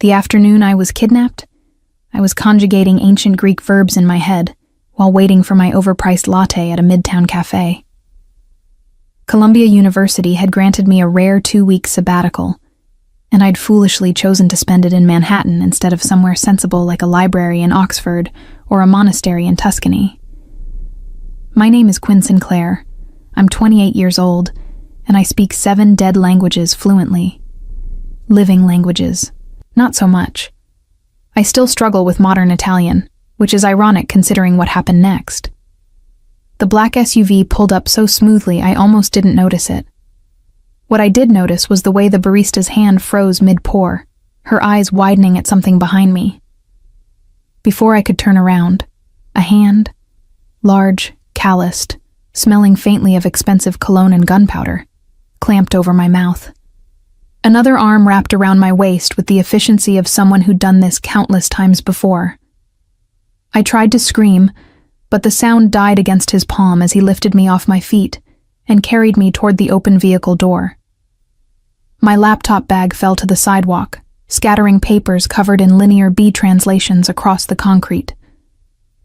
The afternoon I was kidnapped, I was conjugating ancient Greek verbs in my head while waiting for my overpriced latte at a midtown cafe. Columbia University had granted me a rare 2-week sabbatical, and I'd foolishly chosen to spend it in Manhattan instead of somewhere sensible like a library in Oxford or a monastery in Tuscany. My name is Quinn Sinclair. I'm 28 years old, and I speak 7 dead languages fluently. Living languages, not so much. I still struggle with modern Italian, which is ironic considering what happened next. The black SUV pulled up so smoothly I almost didn't notice it. What I did notice was the way the barista's hand froze mid-pour, her eyes widening at something behind me. Before I could turn around, a hand, large, calloused, smelling faintly of expensive cologne and gunpowder, clamped over my mouth. Another arm wrapped around my waist with the efficiency of someone who'd done this countless times before. I tried to scream, but the sound died against his palm as he lifted me off my feet and carried me toward the open vehicle door. My laptop bag fell to the sidewalk, scattering papers covered in linear B translations across the concrete.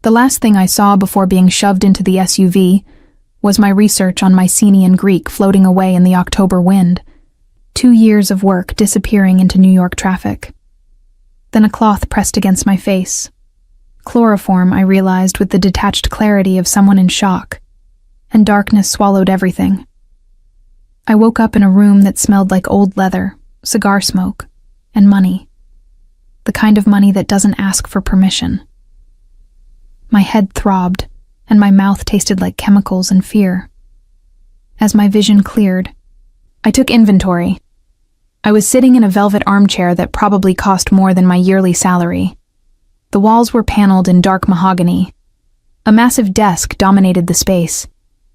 The last thing I saw before being shoved into the SUV was my research on Mycenaean Greek floating away in the October wind, 2 years of work disappearing into New York traffic. Then a cloth pressed against my face. Chloroform, I realized with the detached clarity of someone in shock, and darkness swallowed everything. I woke up in a room that smelled like old leather, cigar smoke, and money. The kind of money that doesn't ask for permission. My head throbbed, and my mouth tasted like chemicals and fear. As my vision cleared, I took inventory. I was sitting in a velvet armchair that probably cost more than my yearly salary. The walls were paneled in dark mahogany. A massive desk dominated the space,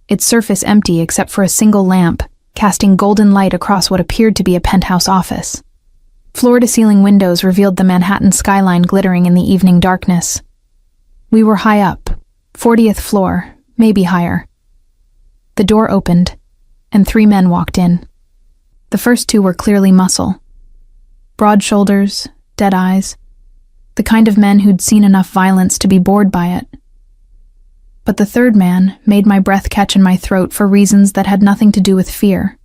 its surface empty except for a single lamp, casting golden light across what appeared to be a penthouse office. Floor-to-ceiling windows revealed the Manhattan skyline glittering in the evening darkness. We were high up, 40th floor, maybe higher. The door opened, and 3 men walked in. The first 2 were clearly muscle. Broad shoulders, dead eyes, the kind of men who'd seen enough violence to be bored by it. But the third man made my breath catch in my throat for reasons that had nothing to do with fear.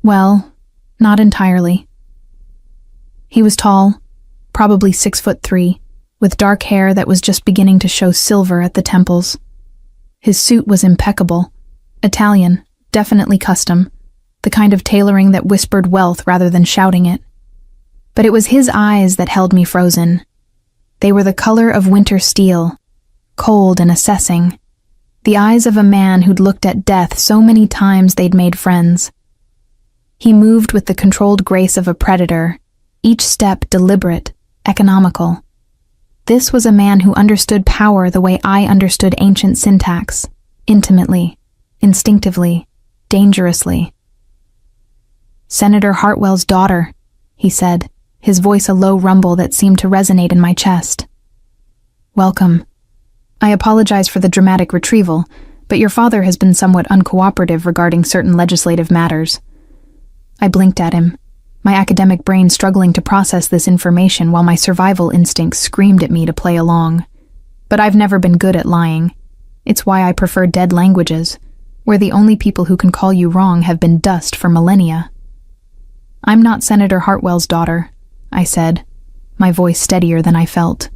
Well, not entirely. He was tall, probably 6'3", with dark hair that was just beginning to show silver at the temples. His suit was impeccable, Italian, definitely custom, the kind of tailoring that whispered wealth rather than shouting it. But it was his eyes that held me frozen. They were the color of winter steel, cold and assessing. The eyes of a man who'd looked at death so many times they'd made friends. He moved with the controlled grace of a predator, each step deliberate, economical. This was a man who understood power the way I understood ancient syntax, intimately, instinctively, dangerously. "Senator Hartwell's daughter," he said, his voice a low rumble that seemed to resonate in my chest. "Welcome. I apologize for the dramatic retrieval, but your father has been somewhat uncooperative regarding certain legislative matters." I blinked at him, my academic brain struggling to process this information while my survival instincts screamed at me to play along. But I've never been good at lying. It's why I prefer dead languages, where the only people who can call you wrong have been dust for millennia. "I'm not Senator Hartwell's daughter," I said, my voice steadier than I felt.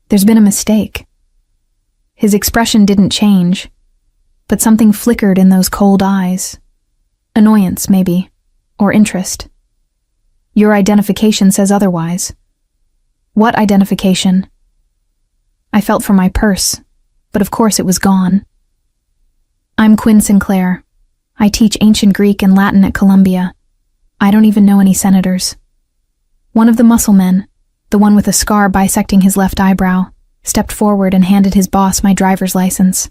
"There's been a mistake." His expression didn't change, but something flickered in those cold eyes. Annoyance, maybe, or interest. "Your identification says otherwise." "What identification?" I felt for my purse, but of course it was gone. "I'm Quinn Sinclair. I teach ancient Greek and Latin at Columbia. I don't even know any senators." One of the muscle men, the one with a scar bisecting his left eyebrow, stepped forward and handed his boss my driver's license.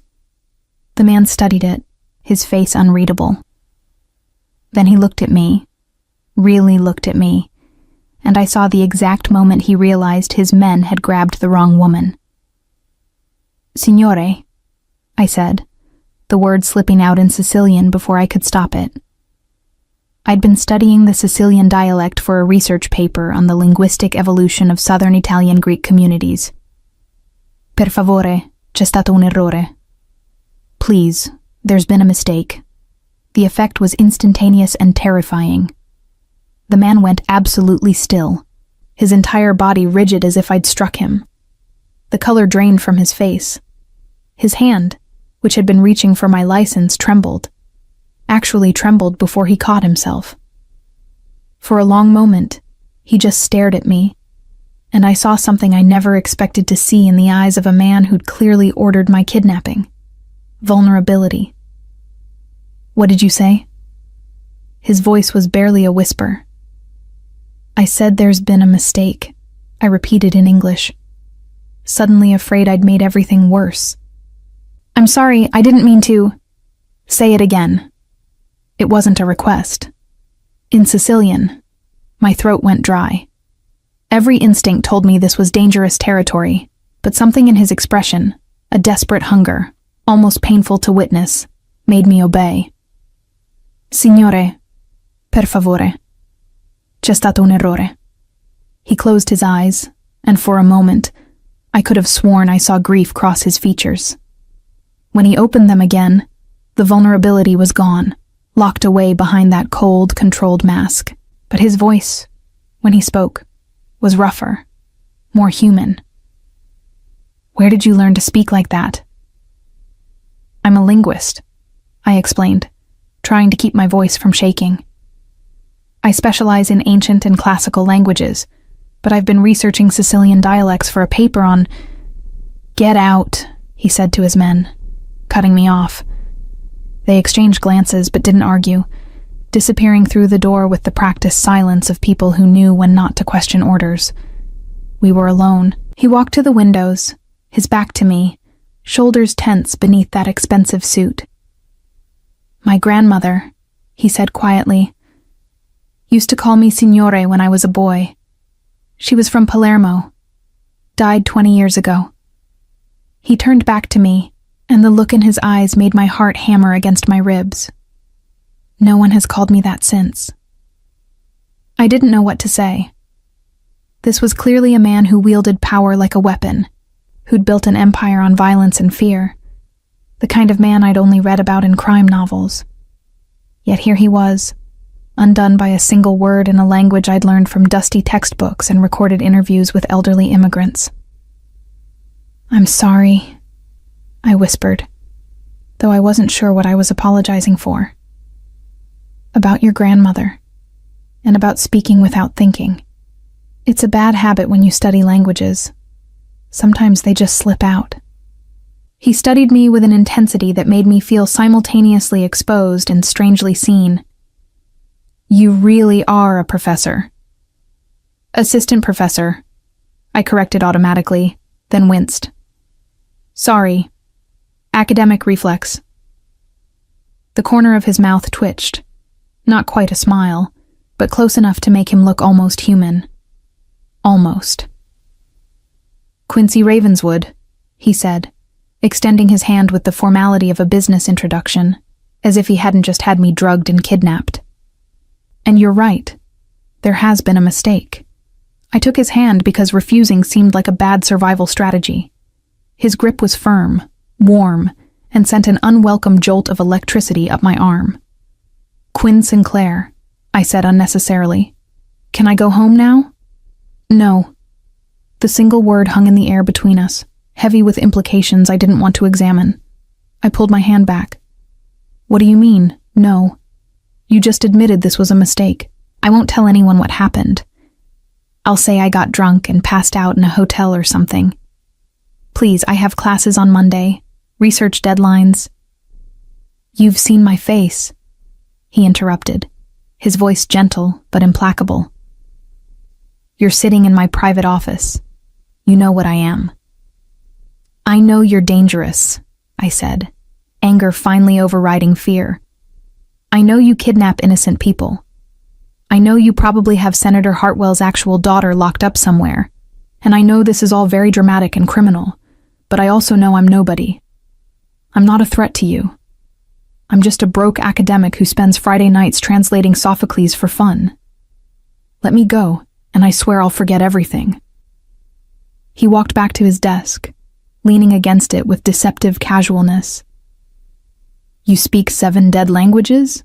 The man studied it, his face unreadable. Then he looked at me, really looked at me, and I saw the exact moment he realized his men had grabbed the wrong woman. "Signore," I said, the word slipping out in Sicilian before I could stop it. I'd been studying the Sicilian dialect for a research paper on the linguistic evolution of southern Italian Greek communities. Per favore, c'è stato un errore. Please, there's been a mistake. The effect was instantaneous and terrifying. The man went absolutely still, his entire body rigid as if I'd struck him. The color drained from his face. His hand, which had been reaching for my license, trembled. Actually trembled before he caught himself. For a long moment, he just stared at me, and I saw something I never expected to see in the eyes of a man who'd clearly ordered my kidnapping. Vulnerability. What did you say? His voice was barely a whisper. I said there's been a mistake, I repeated in English, suddenly afraid I'd made everything worse. I'm sorry, I didn't mean to. Say it again. It wasn't a request. In Sicilian, my throat went dry. Every instinct told me this was dangerous territory, but something in his expression, a desperate hunger, almost painful to witness, made me obey. Signore, per favore. C'è stato un errore. He closed his eyes, and for a moment, I could have sworn I saw grief cross his features. When he opened them again, the vulnerability was gone, locked away behind that cold, controlled mask. But his voice, when he spoke, was rougher, more human. Where did you learn to speak like that? I'm a linguist, I explained, trying to keep my voice from shaking. I specialize in ancient and classical languages, but I've been researching Sicilian dialects for a paper on... Get out, he said to his men, cutting me off. They exchanged glances but didn't argue, disappearing through the door with the practiced silence of people who knew when not to question orders. We were alone. He walked to the windows, his back to me, shoulders tense beneath that expensive suit. My grandmother, he said quietly, used to call me Signore when I was a boy. She was from Palermo, died 20 years ago. He turned back to me, and the look in his eyes made my heart hammer against my ribs. No one has called me that since. I didn't know what to say. This was clearly a man who wielded power like a weapon, who'd built an empire on violence and fear, the kind of man I'd only read about in crime novels. Yet here he was, undone by a single word in a language I'd learned from dusty textbooks and recorded interviews with elderly immigrants. I'm sorry, I whispered, though I wasn't sure what I was apologizing for. About your grandmother, and about speaking without thinking. It's a bad habit when you study languages. Sometimes they just slip out. He studied me with an intensity that made me feel simultaneously exposed and strangely seen. You really are a professor. Assistant professor, I corrected automatically, then winced. Sorry. Academic reflex. The corner of his mouth twitched. Not quite a smile, but close enough to make him look almost human. Almost. Quincy Ravenswood, he said, extending his hand with the formality of a business introduction, as if he hadn't just had me drugged and kidnapped. And you're right. There has been a mistake. I took his hand because refusing seemed like a bad survival strategy. His grip was firm, warm, and sent an unwelcome jolt of electricity up my arm. Quinn Sinclair, I said unnecessarily. Can I go home now? No. The single word hung in the air between us, heavy with implications I didn't want to examine. I pulled my hand back. What do you mean, no? You just admitted this was a mistake. I won't tell anyone what happened. I'll say I got drunk and passed out in a hotel or something. Please, I have classes on Monday, research deadlines. You've seen my face, he interrupted, his voice gentle but implacable. You're sitting in my private office. You know what I am. I know you're dangerous, I said, anger finally overriding fear. I know you kidnap innocent people. I know you probably have Senator Hartwell's actual daughter locked up somewhere, and I know this is all very dramatic and criminal, but I also know I'm nobody. I'm not a threat to you. I'm just a broke academic who spends Friday nights translating Sophocles for fun. Let me go, and I swear I'll forget everything." He walked back to his desk, leaning against it with deceptive casualness. "You speak 7 dead languages?"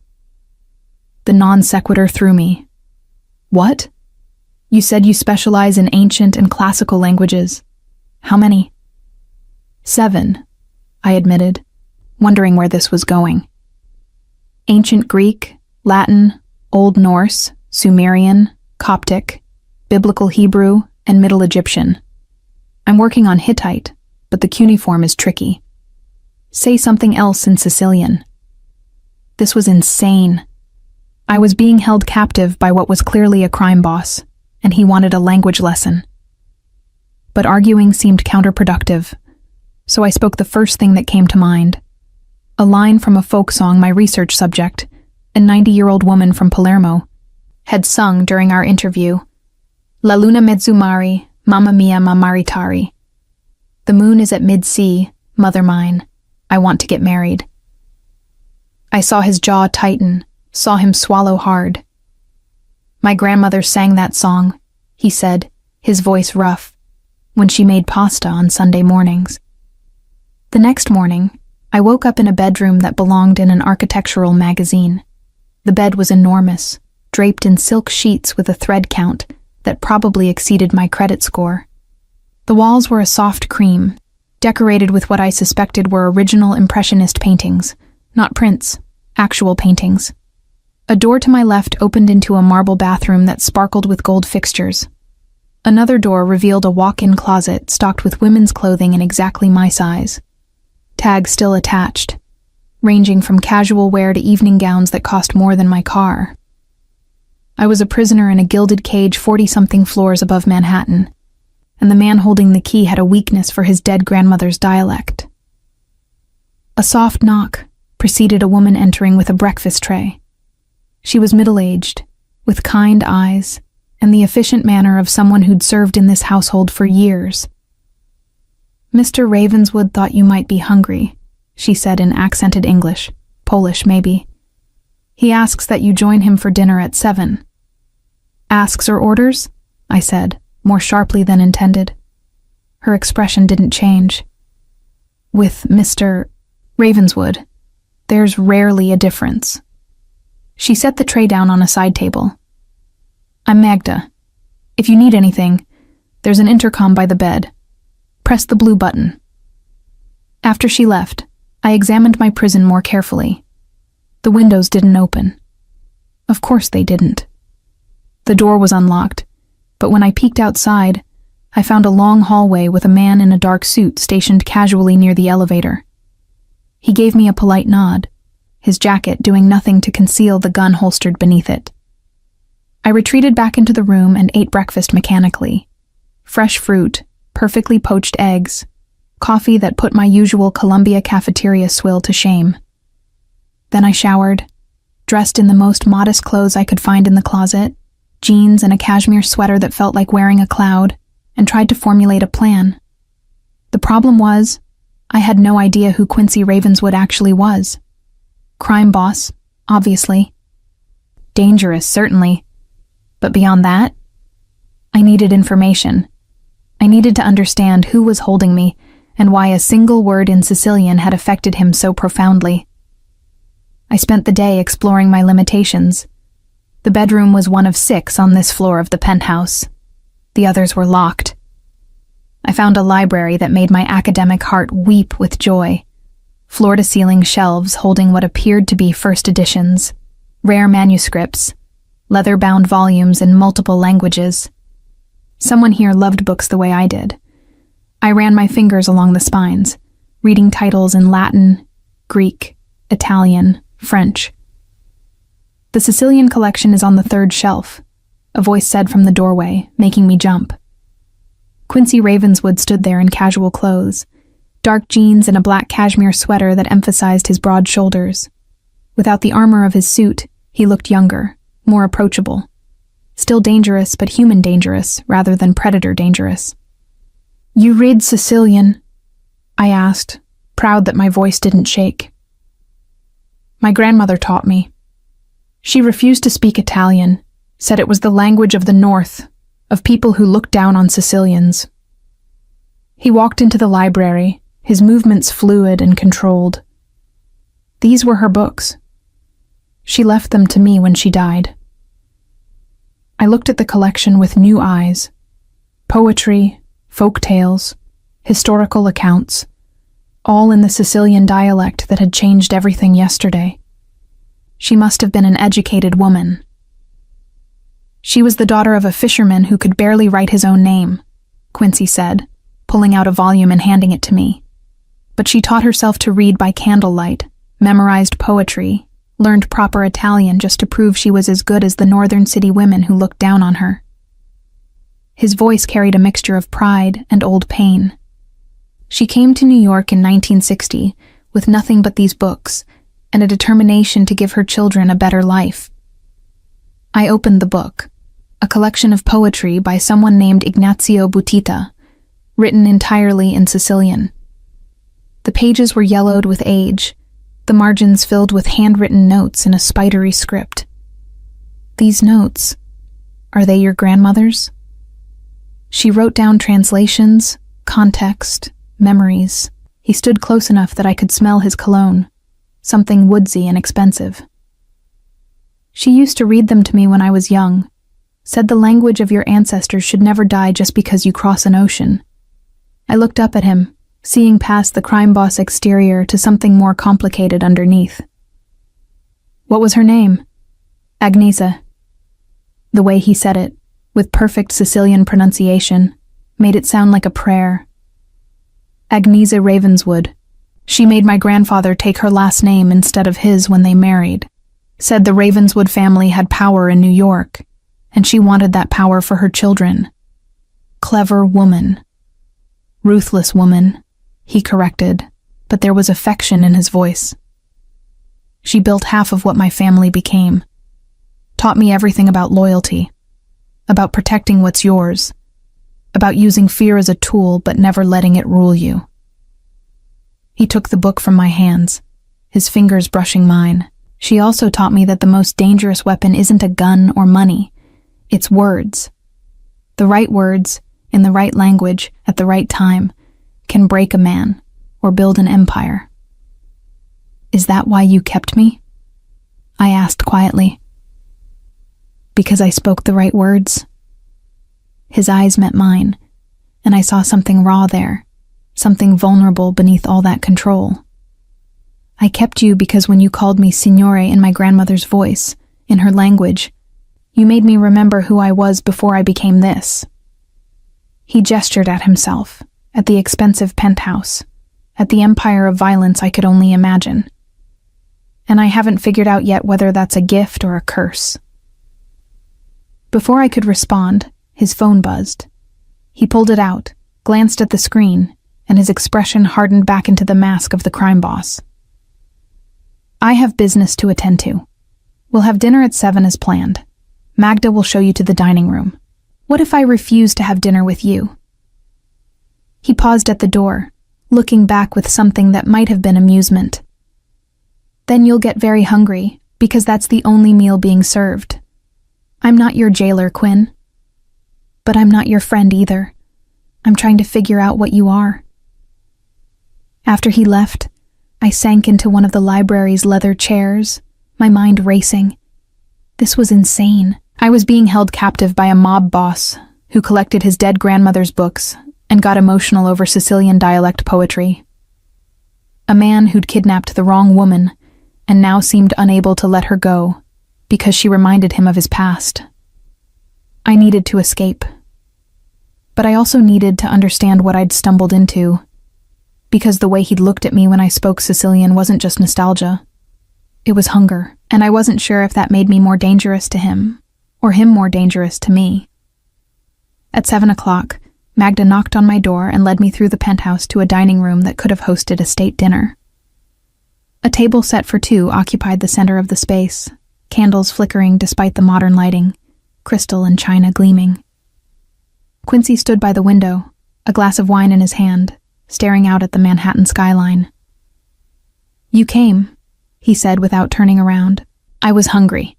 The non sequitur threw me. "What? You said you specialize in ancient and classical languages. How many?" 7, I admitted, wondering where this was going. Ancient Greek, Latin, Old Norse, Sumerian, Coptic, Biblical Hebrew, and Middle Egyptian. I'm working on Hittite, but the cuneiform is tricky. Say something else in Sicilian. This was insane. I was being held captive by what was clearly a crime boss, and he wanted a language lesson. But arguing seemed counterproductive, so I spoke the first thing that came to mind. A line from a folk song my research subject, a 90-year-old woman from Palermo, had sung during our interview. La luna mezzumari, mamma mia ma maritari. The moon is at mid-sea, mother mine, I want to get married. I saw his jaw tighten, saw him swallow hard. My grandmother sang that song, he said, his voice rough, when she made pasta on Sunday mornings. The next morning, I woke up in a bedroom that belonged in an architectural magazine. The bed was enormous, draped in silk sheets with a thread count that probably exceeded my credit score. The walls were a soft cream, decorated with what I suspected were original Impressionist paintings, not prints, actual paintings. A door to my left opened into a marble bathroom that sparkled with gold fixtures. Another door revealed a walk-in closet stocked with women's clothing in exactly my size. Tags still attached, ranging from casual wear to evening gowns that cost more than my car. I was a prisoner in a gilded cage 40-something floors above Manhattan, and the man holding the key had a weakness for his dead grandmother's dialect. A soft knock preceded a woman entering with a breakfast tray. She was middle-aged, with kind eyes, and the efficient manner of someone who'd served in this household for years. "Mr. Ravenswood thought you might be hungry," she said in accented English, Polish maybe. "He asks that you join him for dinner at 7. "Asks or orders?" I said, more sharply than intended. Her expression didn't change. "With Mr. Ravenswood, there's rarely a difference." She set the tray down on a side table. "I'm Magda. If you need anything, there's an intercom by the bed. Press the blue button." After she left, I examined my prison more carefully. The windows didn't open. Of course they didn't. The door was unlocked, but when I peeked outside, I found a long hallway with a man in a dark suit stationed casually near the elevator. He gave me a polite nod, his jacket doing nothing to conceal the gun holstered beneath it. I retreated back into the room and ate breakfast mechanically. Fresh fruit, perfectly poached eggs, coffee that put my usual Columbia cafeteria swill to shame. Then I showered, dressed in the most modest clothes I could find in the closet, jeans and a cashmere sweater that felt like wearing a cloud, and tried to formulate a plan. The problem was, I had no idea who Quincy Ravenswood actually was. Crime boss, obviously. Dangerous, certainly. But beyond that, I needed information. I needed to understand who was holding me and why a single word in Sicilian had affected him so profoundly. I spent the day exploring my limitations. The bedroom was one of 6 on this floor of the penthouse. The others were locked. I found a library that made my academic heart weep with joy. Floor-to-ceiling shelves holding what appeared to be first editions, rare manuscripts, leather-bound volumes in multiple languages. Someone here loved books the way I did. I ran my fingers along the spines, reading titles in Latin, Greek, Italian, French. "The Sicilian collection is on the 3rd shelf," a voice said from the doorway, making me jump. Quincy Ravenswood stood there in casual clothes, dark jeans and a black cashmere sweater that emphasized his broad shoulders. Without the armor of his suit, he looked younger, more approachable. Still dangerous, but human dangerous, rather than predator dangerous. "You read Sicilian?" I asked, proud that my voice didn't shake. My grandmother taught me. She refused to speak Italian, said it was the language of the North, of people who looked down on Sicilians. He walked into the library, his movements fluid and controlled. These were her books. She left them to me when she died. I looked at the collection with new eyes. Poetry, folk tales, historical accounts, all in the Sicilian dialect that had changed everything yesterday. She must have been an educated woman. She was the daughter of a fisherman who could barely write his own name, Quincy said, pulling out a volume and handing it to me. But she taught herself to read by candlelight, memorized poetry, learned proper Italian just to prove she was as good as the northern city women who looked down on her. His voice carried a mixture of pride and old pain. She came to New York in 1960 with nothing but these books and a determination to give her children a better life. I opened the book, a collection of poetry by someone named Ignazio Butita, written entirely in Sicilian. The pages were yellowed with age, the margins filled with handwritten notes in a spidery script. These notes, are they your grandmother's? She wrote down translations, context, memories. He stood close enough that I could smell his cologne, something woodsy and expensive. She used to read them to me when I was young, said the language of your ancestors should never die just because you cross an ocean. I looked up at him, seeing past the crime boss exterior to something more complicated underneath. What was her name? Agnesa. The way he said it, with perfect Sicilian pronunciation, made it sound like a prayer. Agnesa Ravenswood. She made my grandfather take her last name instead of his when they married. Said the Ravenswood family had power in New York, and she wanted that power for her children. Clever woman. Ruthless woman, he corrected, but there was affection in his voice. She built half of what my family became. Taught me everything about loyalty, about protecting what's yours, about using fear as a tool but never letting it rule you. He took the book from my hands, his fingers brushing mine. She also taught me that the most dangerous weapon isn't a gun or money, it's words. The right words, in the right language, at the right time, can break a man or build an empire. Is that why you kept me? I asked quietly. Because I spoke the right words? His eyes met mine, and I saw something raw there, something vulnerable beneath all that control. I kept you because when you called me Signore in my grandmother's voice, in her language, you made me remember who I was before I became this. He gestured at himself, at the expensive penthouse, at the empire of violence I could only imagine. And I haven't figured out yet whether that's a gift or a curse. Before I could respond, his phone buzzed. He pulled it out, glanced at the screen, and his expression hardened back into the mask of the crime boss. I have business to attend to. We'll have dinner at 7 as planned. Magda will show you to the dining room. What if I refuse to have dinner with you? He paused at the door, looking back with something that might have been amusement. Then you'll get very hungry, because that's the only meal being served. I'm not your jailer, Quinn. But I'm not your friend either. I'm trying to figure out what you are. After he left, I sank into one of the library's leather chairs, my mind racing. This was insane. I was being held captive by a mob boss who collected his dead grandmother's books and got emotional over Sicilian dialect poetry. A man who'd kidnapped the wrong woman and now seemed unable to let her go because she reminded him of his past. I needed to escape. But I also needed to understand what I'd stumbled into, because the way he'd looked at me when I spoke Sicilian wasn't just nostalgia. It was hunger, and I wasn't sure if that made me more dangerous to him, or him more dangerous to me. At 7 o'clock, Magda knocked on my door and led me through the penthouse to a dining room that could have hosted a state dinner. A table set for two occupied the center of the space, candles flickering despite the modern lighting, crystal and china gleaming. Quincy stood by the window, a glass of wine in his hand, staring out at the Manhattan skyline. You came, he said without turning around. I was hungry.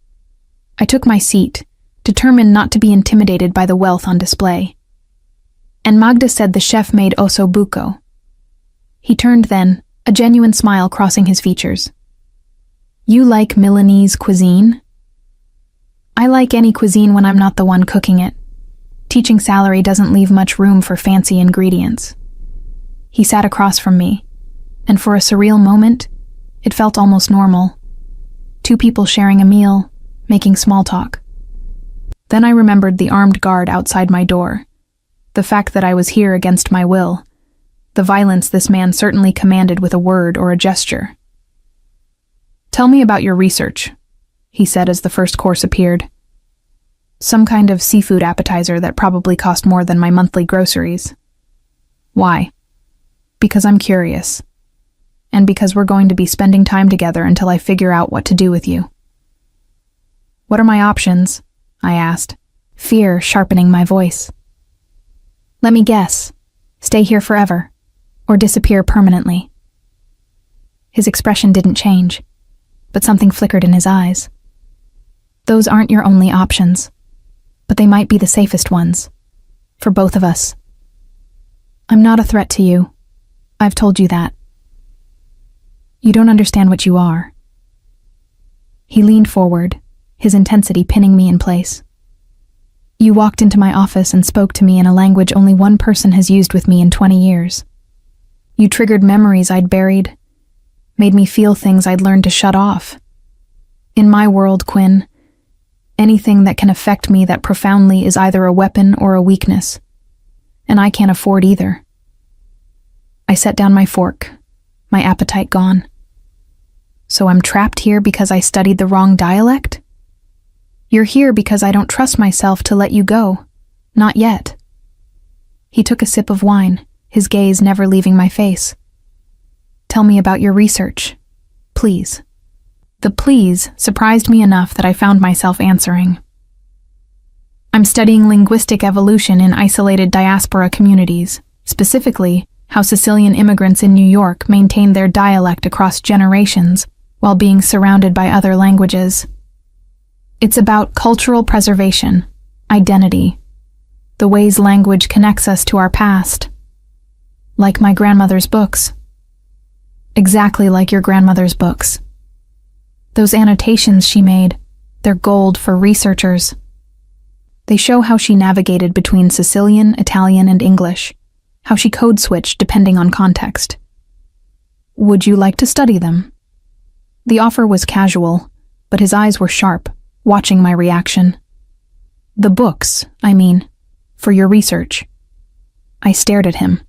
I took my seat, determined not to be intimidated by the wealth on display. And Magda said the chef made osso buco. He turned then, a genuine smile crossing his features. You like Milanese cuisine? I like any cuisine when I'm not the one cooking it. Teaching salary doesn't leave much room for fancy ingredients. He sat across from me, and for a surreal moment, it felt almost normal. Two people sharing a meal, making small talk. Then I remembered the armed guard outside my door, the fact that I was here against my will, the violence this man certainly commanded with a word or a gesture. Tell me about your research, he said as the first course appeared. Some kind of seafood appetizer that probably cost more than my monthly groceries. Why? Because I'm curious. And because we're going to be spending time together until I figure out what to do with you. What are my options? I asked, fear sharpening my voice. Let me guess. Stay here forever, or disappear permanently. His expression didn't change, but something flickered in his eyes. Those aren't your only options, but they might be the safest ones, for both of us. I'm not a threat to you. I've told you that. You don't understand what you are. He leaned forward, his intensity pinning me in place. You walked into my office and spoke to me in a language only one person has used with me in 20 years. You triggered memories I'd buried, made me feel things I'd learned to shut off. In my world, Quinn, anything that can affect me that profoundly is either a weapon or a weakness, and I can't afford either. I set down my fork, my appetite gone. So I'm trapped here because I studied the wrong dialect? You're here because I don't trust myself to let you go. Not yet. He took a sip of wine, his gaze never leaving my face. Tell me about your research, please. The please surprised me enough that I found myself answering. I'm studying linguistic evolution in isolated diaspora communities, specifically how Sicilian immigrants in New York maintain their dialect across generations while being surrounded by other languages. It's about cultural preservation, identity, the ways language connects us to our past. Like my grandmother's books. Exactly like your grandmother's books. Those annotations she made, they're gold for researchers. They show how she navigated between Sicilian, Italian, and English, how she code switched depending on context. Would you like to study them? The offer was casual, but his eyes were sharp, watching my reaction. The books, I mean, for your research. I stared at him.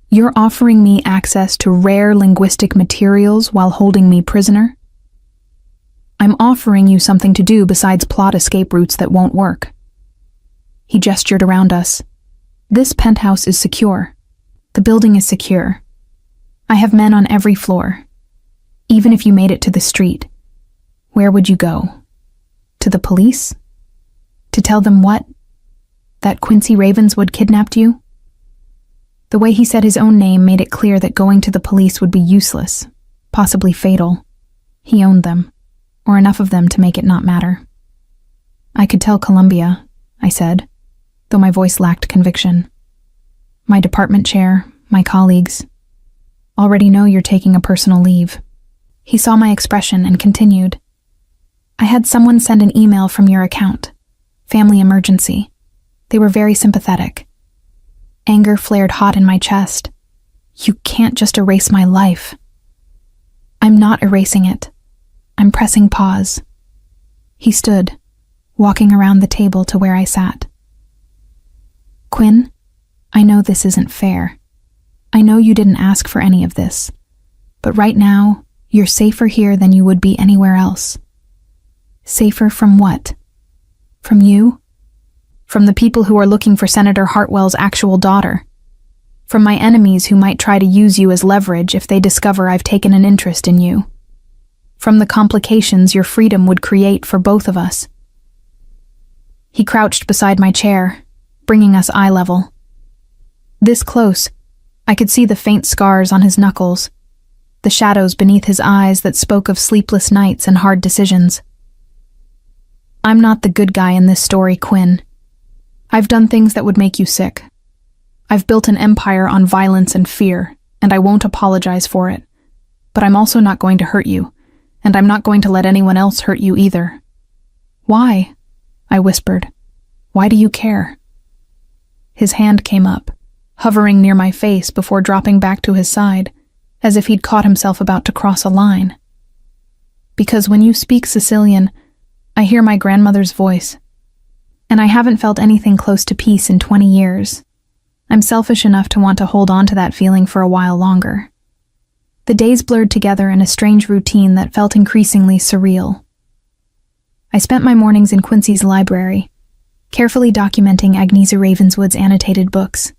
You're offering me access to rare linguistic materials while holding me prisoner? I'm offering you something to do besides plot escape routes that won't work. He gestured around us. This penthouse is secure. The building is secure. I have men on every floor. Even if you made it to the street, where would you go? To the police? To tell them what? That Quincy Ravenswood kidnapped you? The way he said his own name made it clear that going to the police would be useless, possibly fatal. He owned them, or enough of them to make it not matter. I could tell Columbia, I said, though my voice lacked conviction. My department chair, my colleagues, already know you're taking a personal leave. He saw my expression and continued. I had someone send an email from your account. Family emergency. They were very sympathetic. Anger flared hot in my chest. You can't just erase my life. I'm not erasing it. I'm pressing pause. He stood, walking around the table to where I sat. Quinn, I know this isn't fair. I know you didn't ask for any of this. But right now, you're safer here than you would be anywhere else. Safer from what? From you? From the people who are looking for Senator Hartwell's actual daughter. From my enemies who might try to use you as leverage if they discover I've taken an interest in you. From the complications your freedom would create for both of us. He crouched beside my chair, bringing us eye level. This close, I could see the faint scars on his knuckles, the shadows beneath his eyes that spoke of sleepless nights and hard decisions. I'm not the good guy in this story, Quinn. I've done things that would make you sick. I've built an empire on violence and fear, and I won't apologize for it. But I'm also not going to hurt you, and I'm not going to let anyone else hurt you either. Why? I whispered. Why do you care? His hand came up, hovering near my face before dropping back to his side, as if he'd caught himself about to cross a line. Because when you speak Sicilian, I hear my grandmother's voice, and I haven't felt anything close to peace in 20 years. I'm selfish enough to want to hold on to that feeling for a while longer. The days blurred together in a strange routine that felt increasingly surreal. I spent my mornings in Quincy's library, carefully documenting Agnesa Ravenswood's annotated books.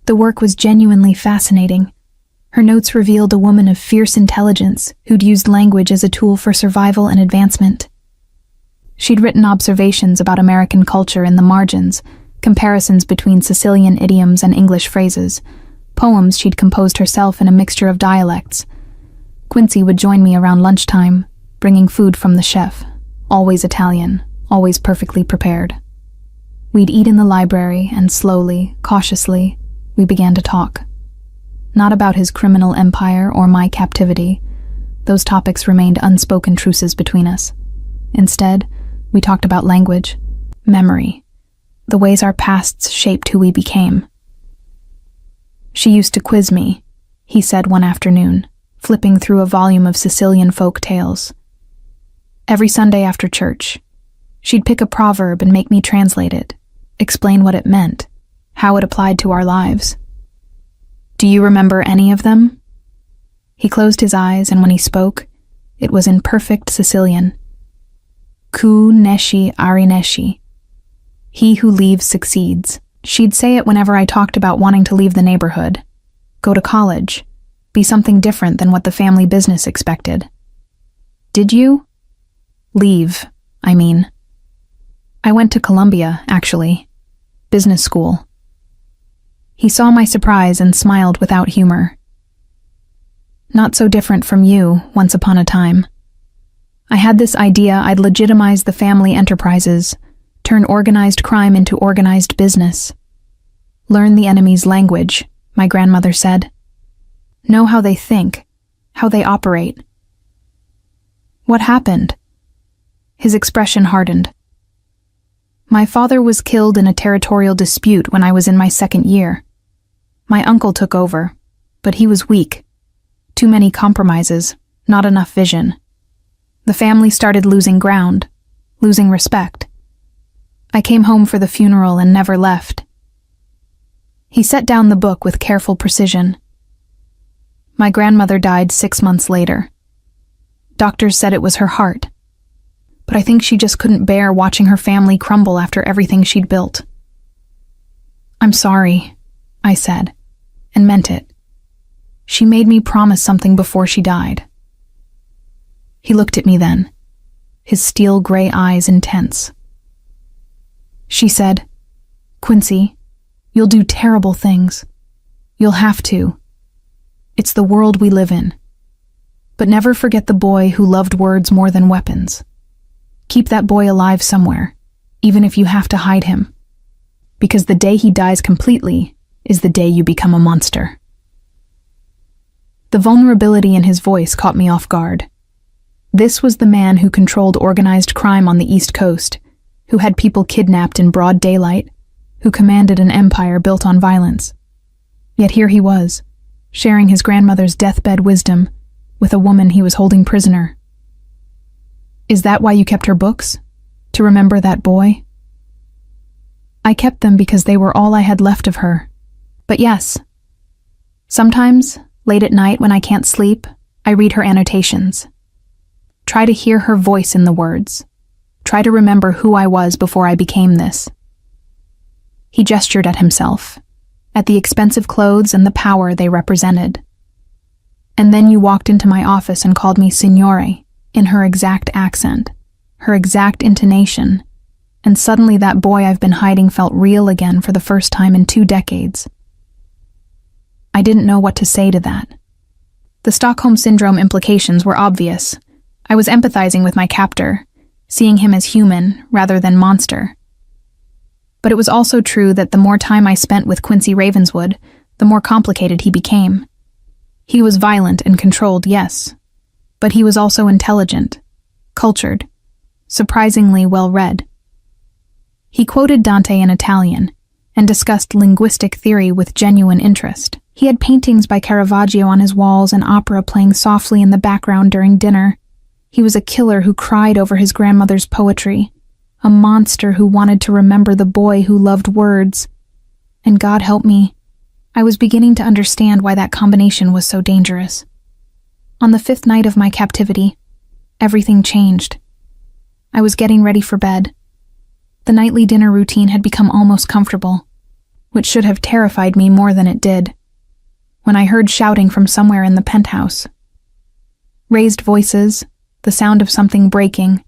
The work was genuinely fascinating. Her notes revealed a woman of fierce intelligence who'd used language as a tool for survival and advancement. She'd written observations about American culture in the margins, comparisons between Sicilian idioms and English phrases, poems she'd composed herself in a mixture of dialects. Quincy would join me around lunchtime, bringing food from the chef, always Italian, always perfectly prepared. We'd eat in the library, and slowly, cautiously, we began to talk. Not about his criminal empire or my captivity. Those topics remained unspoken truces between us. Instead, we talked about language, memory, the ways our pasts shaped who we became. She used to quiz me, he said one afternoon, flipping through a volume of Sicilian folk tales. Every Sunday after church, she'd pick a proverb and make me translate it, explain what it meant, how it applied to our lives. Do you remember any of them? He closed his eyes, and when he spoke, it was in perfect Sicilian. Ku nesci arinesci. He who leaves succeeds. She'd say it whenever I talked about wanting to leave the neighborhood, go to college, be something different than what the family business expected. Did you? Leave, I mean. I went to Columbia, actually. Business school. He saw my surprise and smiled without humor. Not so different from you, once upon a time. I had this idea I'd legitimize the family enterprises, turn organized crime into organized business. Learn the enemy's language, my grandmother said. Know how they think, how they operate. What happened? His expression hardened. My father was killed in a territorial dispute when I was in my second year. My uncle took over, but he was weak. Too many compromises, not enough vision. The family started losing ground, losing respect. I came home for the funeral and never left. He set down the book with careful precision. My grandmother died 6 months later. Doctors said it was her heart, but I think she just couldn't bear watching her family crumble after everything she'd built. I'm sorry, I said, and meant it. She made me promise something before she died. He looked at me then, his steel gray eyes intense. She said, Quincy, you'll do terrible things. You'll have to. It's the world we live in. But never forget the boy who loved words more than weapons. Keep that boy alive somewhere, even if you have to hide him. Because the day he dies completely is the day you become a monster. The vulnerability in his voice caught me off guard. This was the man who controlled organized crime on the East Coast, who had people kidnapped in broad daylight, who commanded an empire built on violence. Yet here he was, sharing his grandmother's deathbed wisdom with a woman he was holding prisoner. Is that why you kept her books? To remember that boy? I kept them because they were all I had left of her. But yes, sometimes, late at night when I can't sleep, I read her annotations. Try to hear her voice in the words. Try to remember who I was before I became this. He gestured at himself, at the expensive clothes and the power they represented. And then you walked into my office and called me Signore, in her exact accent, her exact intonation, and suddenly that boy I've been hiding felt real again for the first time in 2 decades. I didn't know what to say to that. The Stockholm Syndrome implications were obvious. I was empathizing with my captor, seeing him as human rather than monster. But it was also true that the more time I spent with Quincy Ravenswood, the more complicated he became. He was violent and controlled, yes, but he was also intelligent, cultured, surprisingly well-read. He quoted Dante in Italian and discussed linguistic theory with genuine interest. He had paintings by Caravaggio on his walls and opera playing softly in the background during dinner. He was a killer who cried over his grandmother's poetry, a monster who wanted to remember the boy who loved words. And God help me, I was beginning to understand why that combination was so dangerous. On the 5th night of my captivity, everything changed. I was getting ready for bed. The nightly dinner routine had become almost comfortable, which should have terrified me more than it did, when I heard shouting from somewhere in the penthouse. Raised voices, the sound of something breaking,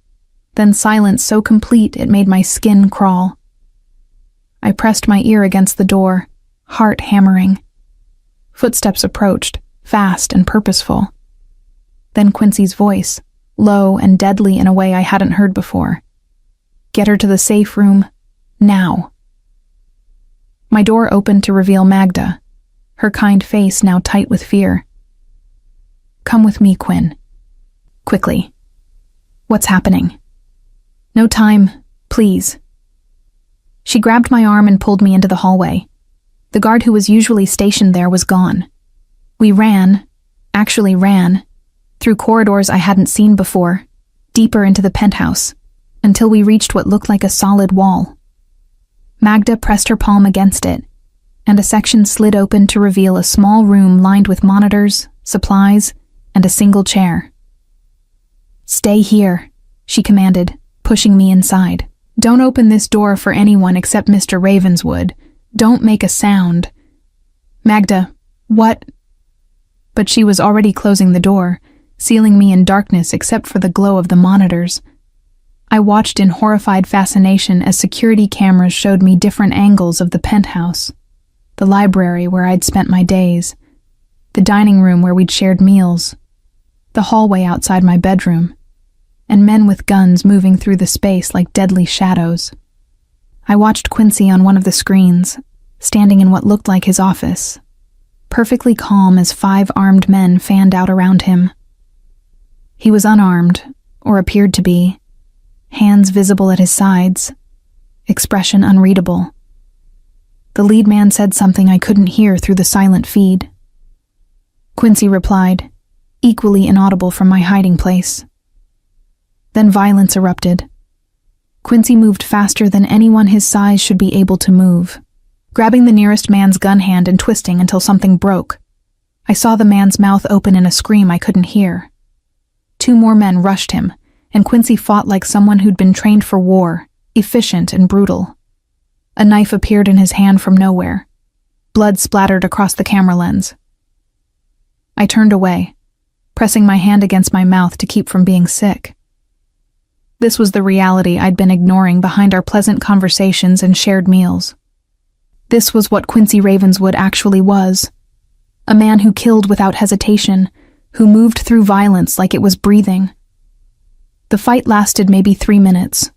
then silence so complete it made my skin crawl. I pressed my ear against the door, heart hammering. Footsteps approached, fast and purposeful. Then Quincy's voice, low and deadly in a way I hadn't heard before. "Get her to the safe room, now." My door opened to reveal Magda, her kind face now tight with fear. "Come with me, Quinn. Quickly. What's happening?" "No time, please." She grabbed my arm and pulled me into the hallway. The guard who was usually stationed there was gone. We ran, through corridors I hadn't seen before, deeper into the penthouse, until we reached what looked like a solid wall. Magda pressed her palm against it, and a section slid open to reveal a small room lined with monitors, supplies, and a single chair. "Stay here," she commanded, pushing me inside. "Don't open this door for anyone except Mr. Ravenswood. Don't make a sound." "Magda, what?" But she was already closing the door, sealing me in darkness except for the glow of the monitors. I watched in horrified fascination as security cameras showed me different angles of the penthouse, the library where I'd spent my days, the dining room where we'd shared meals, the hallway outside my bedroom, and men with guns moving through the space like deadly shadows. I watched Quincy on one of the screens, standing in what looked like his office, perfectly calm as 5 armed men fanned out around him. He was unarmed, or appeared to be, hands visible at his sides, expression unreadable. The lead man said something I couldn't hear through the silent feed. Quincy replied, equally inaudible from my hiding place. Then violence erupted. Quincy moved faster than anyone his size should be able to move, grabbing the nearest man's gun hand and twisting until something broke. I saw the man's mouth open in a scream I couldn't hear. 2 more men rushed him, and Quincy fought like someone who'd been trained for war, efficient and brutal. A knife appeared in his hand from nowhere. Blood splattered across the camera lens. I turned away, pressing my hand against my mouth to keep from being sick. This was the reality I'd been ignoring behind our pleasant conversations and shared meals. This was what Quincy Ravenswood actually was. A man who killed without hesitation, who moved through violence like it was breathing. The fight lasted maybe 3 minutes.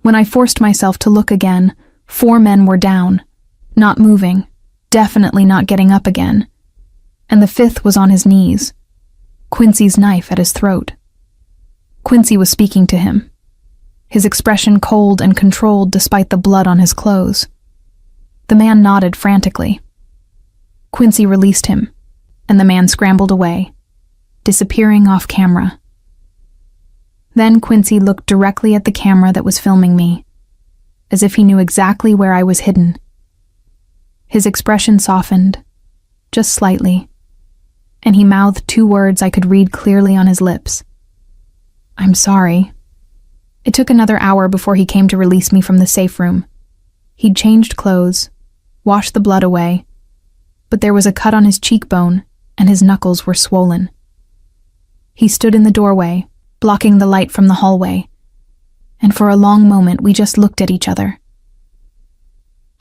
When I forced myself to look again, 4 men were down, not moving, definitely not getting up again. And the 5th was on his knees, Quincy's knife at his throat. Quincy was speaking to him, his expression cold and controlled despite the blood on his clothes. The man nodded frantically. Quincy released him, and the man scrambled away, disappearing off camera. Then Quincy looked directly at the camera that was filming me, as if he knew exactly where I was hidden. His expression softened, just slightly, and he mouthed 2 words I could read clearly on his lips. "I'm sorry." It took another hour before he came to release me from the safe room. He'd changed clothes, washed the blood away, but there was a cut on his cheekbone, and his knuckles were swollen. He stood in the doorway, blocking the light from the hallway, and for a long moment we just looked at each other.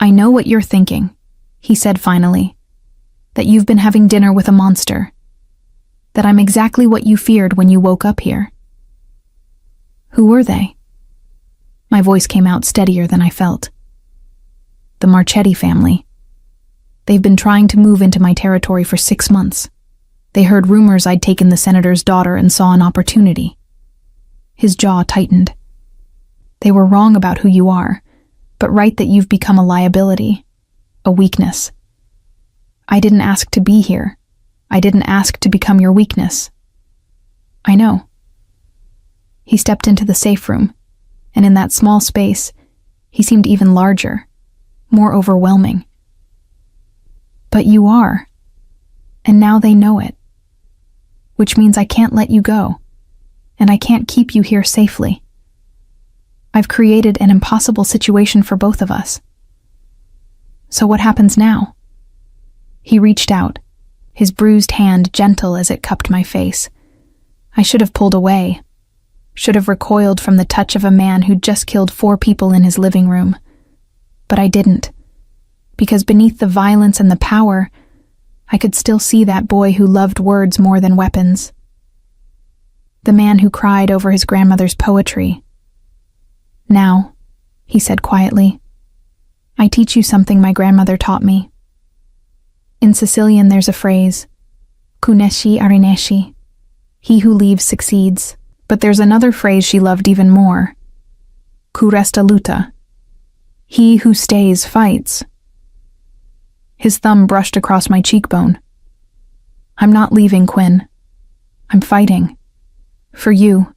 "I know what you're thinking," he said finally, "that you've been having dinner with a monster. that I'm exactly what you feared when you woke up here." "Who were they?" My voice came out steadier than I felt. "The Marchetti family. They've been trying to move into my territory for 6 months. They heard rumors I'd taken the senator's daughter and saw an opportunity." His jaw tightened. "They were wrong about who you are, but right that you've become a liability, a weakness. I didn't ask to be here. I didn't ask to become your weakness." "I know." He stepped into the safe room, and in that small space, he seemed even larger, more overwhelming. "But you are, and now they know it. Which means I can't let you go, and I can't keep you here safely. I've created an impossible situation for both of us. So what happens now?" He reached out, his bruised hand gentle as it cupped my face. I should have pulled away, should have recoiled from the touch of a man who'd just killed 4 people in his living room. But I didn't, because beneath the violence and the power, I could still see that boy who loved words more than weapons. The man who cried over his grandmother's poetry. "Now," he said quietly, "I teach you something my grandmother taught me. In Sicilian there's a phrase, kunesci arinesci, he who leaves succeeds. But there's another phrase she loved even more, ku resta luta, he who stays fights." His thumb brushed across my cheekbone. "I'm not leaving, Quinn. I'm fighting. For you.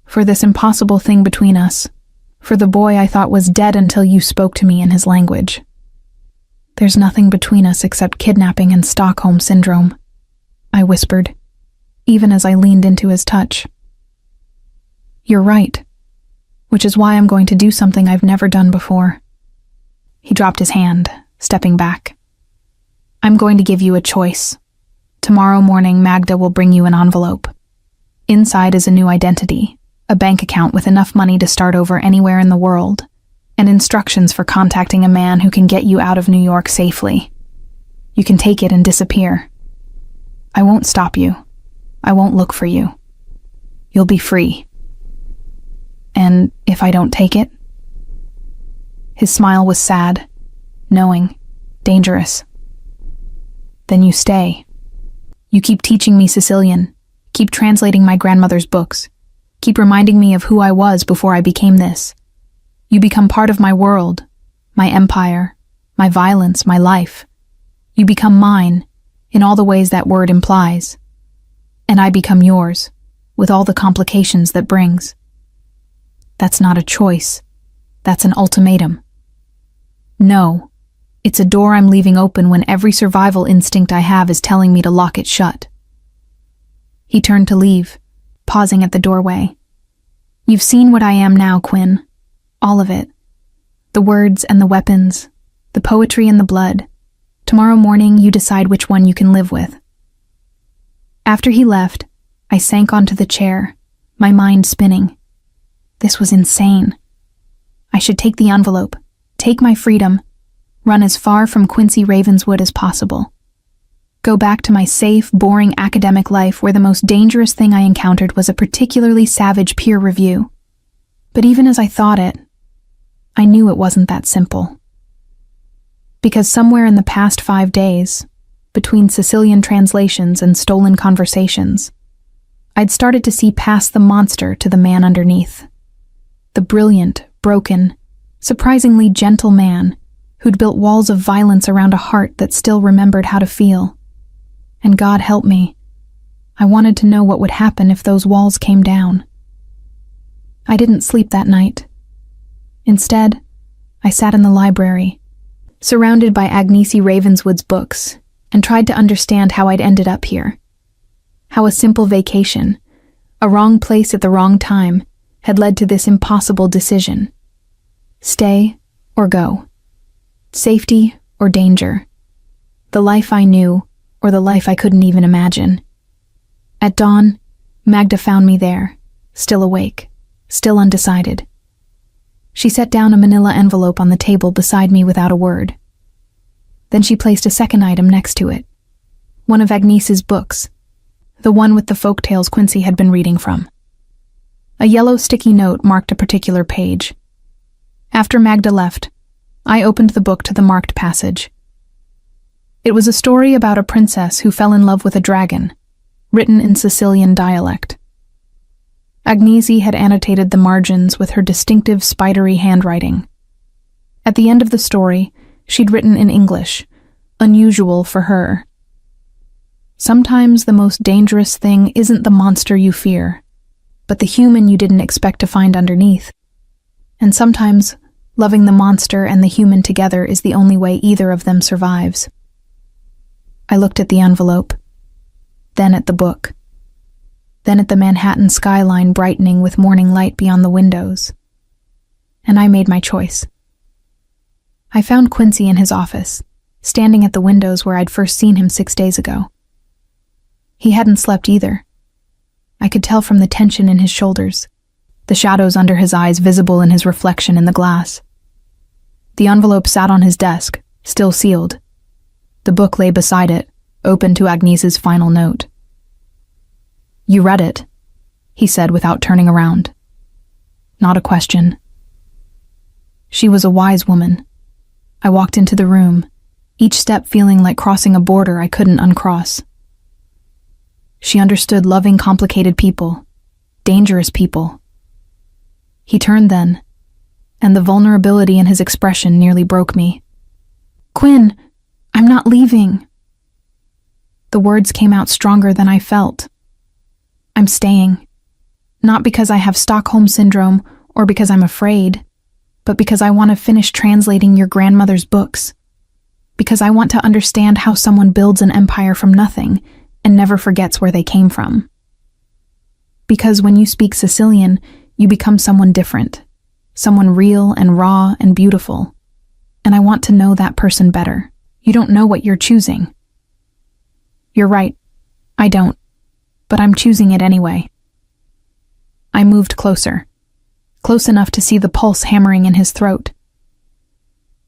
For this impossible thing between us. For the boy I thought was dead until you spoke to me in his language. There's nothing between us except kidnapping and Stockholm Syndrome," I whispered, even as I leaned into his touch. "You're right, which is why I'm going to do something I've never done before." He dropped his hand, stepping back. "I'm going to give you a choice. Tomorrow morning, Magda will bring you an envelope. Inside is a new identity, a bank account with enough money to start over anywhere in the world, and instructions for contacting a man who can get you out of New York safely. You can take it and disappear. I won't stop you. I won't look for you. You'll be free. And if I don't take it?" His smile was sad, knowing, dangerous. "Then you stay. You keep teaching me Sicilian, keep translating my grandmother's books, keep reminding me of who I was before I became this. You become part of my world, my empire, my violence, my life. You become mine, in all the ways that word implies. And I become yours, with all the complications that brings. That's not a choice. That's an ultimatum. No, it's a door I'm leaving open when every survival instinct I have is telling me to lock it shut." He turned to leave, pausing at the doorway. "You've seen what I am now, Quinn. All of it. The words and the weapons, the poetry and the blood. Tomorrow morning you decide which one you can live with." After he left, I sank onto the chair, my mind spinning. This was insane. I should take the envelope, take my freedom, run as far from Quincy Ravenswood as possible. Go back to my safe, boring academic life where the most dangerous thing I encountered was a particularly savage peer review. But even as I thought it, I knew it wasn't that simple. Because somewhere in the past 5 days, between Sicilian translations and stolen conversations, I'd started to see past the monster to the man underneath. The brilliant, broken, surprisingly gentle man who'd built walls of violence around a heart that still remembered how to feel. And God help me, I wanted to know what would happen if those walls came down. I didn't sleep that night. Instead, I sat in the library, surrounded by Agnese Ravenswood's books, and tried to understand how I'd ended up here. How a simple vacation, a wrong place at the wrong time, had led to this impossible decision. Stay or go. Safety or danger. The life I knew or the life I couldn't even imagine. At dawn, Magda found me there, still awake, still undecided. She set down a manila envelope on the table beside me without a word. Then she placed a second item next to it, one of Agnese's books, the one with the folk tales Quincy had been reading from. A yellow sticky note marked a particular page. After Magda left, I opened the book to the marked passage. It was a story about a princess who fell in love with a dragon, written in Sicilian dialect. Agnese had annotated the margins with her distinctive spidery handwriting. At the end of the story, she'd written in English, unusual for her. Sometimes the most dangerous thing isn't the monster you fear, but the human you didn't expect to find underneath. And sometimes loving the monster and the human together is the only way either of them survives. I looked at the envelope, then at the book, then at the Manhattan skyline brightening with morning light beyond the windows. And I made my choice. I found Quincy in his office, standing at the windows where I'd first seen him 6 days ago. He hadn't slept either. I could tell from the tension in his shoulders, the shadows under his eyes visible in his reflection in the glass. The envelope sat on his desk, still sealed. The book lay beside it, open to Agnese's final note. "You read it," he said without turning around. Not a question. She was a wise woman. I walked into the room, each step feeling like crossing a border I couldn't uncross. She understood loving complicated people, dangerous people. He turned then, and the vulnerability in his expression nearly broke me. "Quinn, I'm not leaving." The words came out stronger than I felt. "I'm staying. Not because I have Stockholm Syndrome or because I'm afraid, but because I want to finish translating your grandmother's books. Because I want to understand how someone builds an empire from nothing and never forgets where they came from. Because when you speak Sicilian, you become someone different, someone real and raw and beautiful. And I want to know that person better. You don't know what you're choosing." "You're right. I don't. But I'm choosing it anyway." I moved closer, close enough to see the pulse hammering in his throat.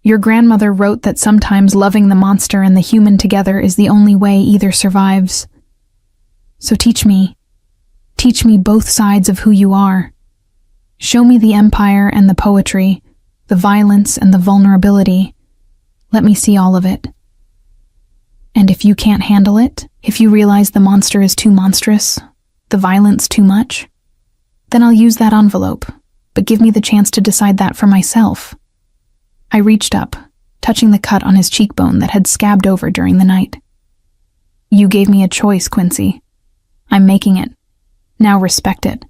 "Your grandmother wrote that sometimes loving the monster and the human together is the only way either survives. So teach me both sides of who you are. Show me the empire and the poetry, the violence and the vulnerability. Let me see all of it. And if you can't handle it, if you realize the monster is too monstrous, the violence too much, then I'll use that envelope, but give me the chance to decide that for myself." I reached up, touching the cut on his cheekbone that had scabbed over during the night. "You gave me a choice, Quincy. I'm making it. Now respect it."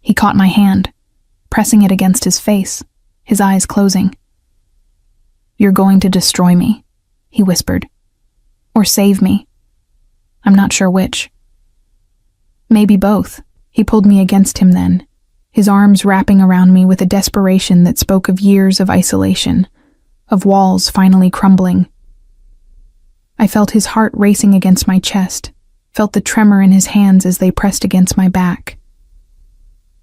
He caught my hand, pressing it against his face, his eyes closing. "You're going to destroy me," he whispered. "Or save me. I'm not sure which." "Maybe both." He pulled me against him then, his arms wrapping around me with a desperation that spoke of years of isolation, of walls finally crumbling. I felt his heart racing against my chest, felt the tremor in his hands as they pressed against my back.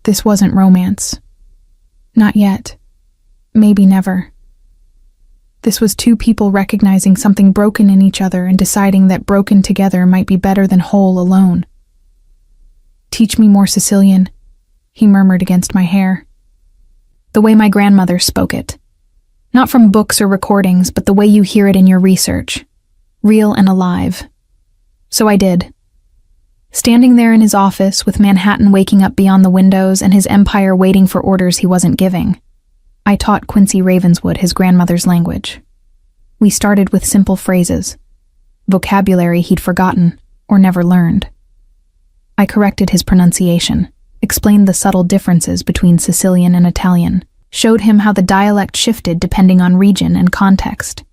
This wasn't romance. Not yet. Maybe never. This was two people recognizing something broken in each other and deciding that broken together might be better than whole alone. "Teach me more Sicilian," he murmured against my hair. "The way my grandmother spoke it. Not from books or recordings, but the way you hear it in your research. Real and alive." So I did. Standing there in his office with Manhattan waking up beyond the windows and his empire waiting for orders he wasn't giving, I taught Quincy Ravenswood his grandmother's language. We started with simple phrases, vocabulary he'd forgotten or never learned. I corrected his pronunciation, explained the subtle differences between Sicilian and Italian, showed him how the dialect shifted depending on region and context.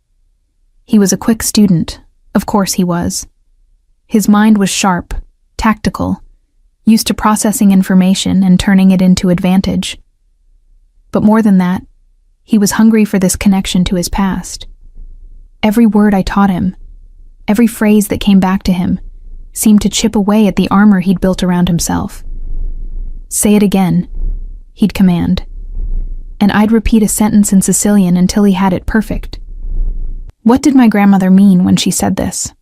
He was a quick student, of course he was. His mind was sharp, tactical, used to processing information and turning it into advantage. But more than that, he was hungry for this connection to his past. Every word I taught him, every phrase that came back to him, seemed to chip away at the armor he'd built around himself. "Say it again," he'd command, and I'd repeat a sentence in Sicilian until he had it perfect. What did my grandmother mean when she said this?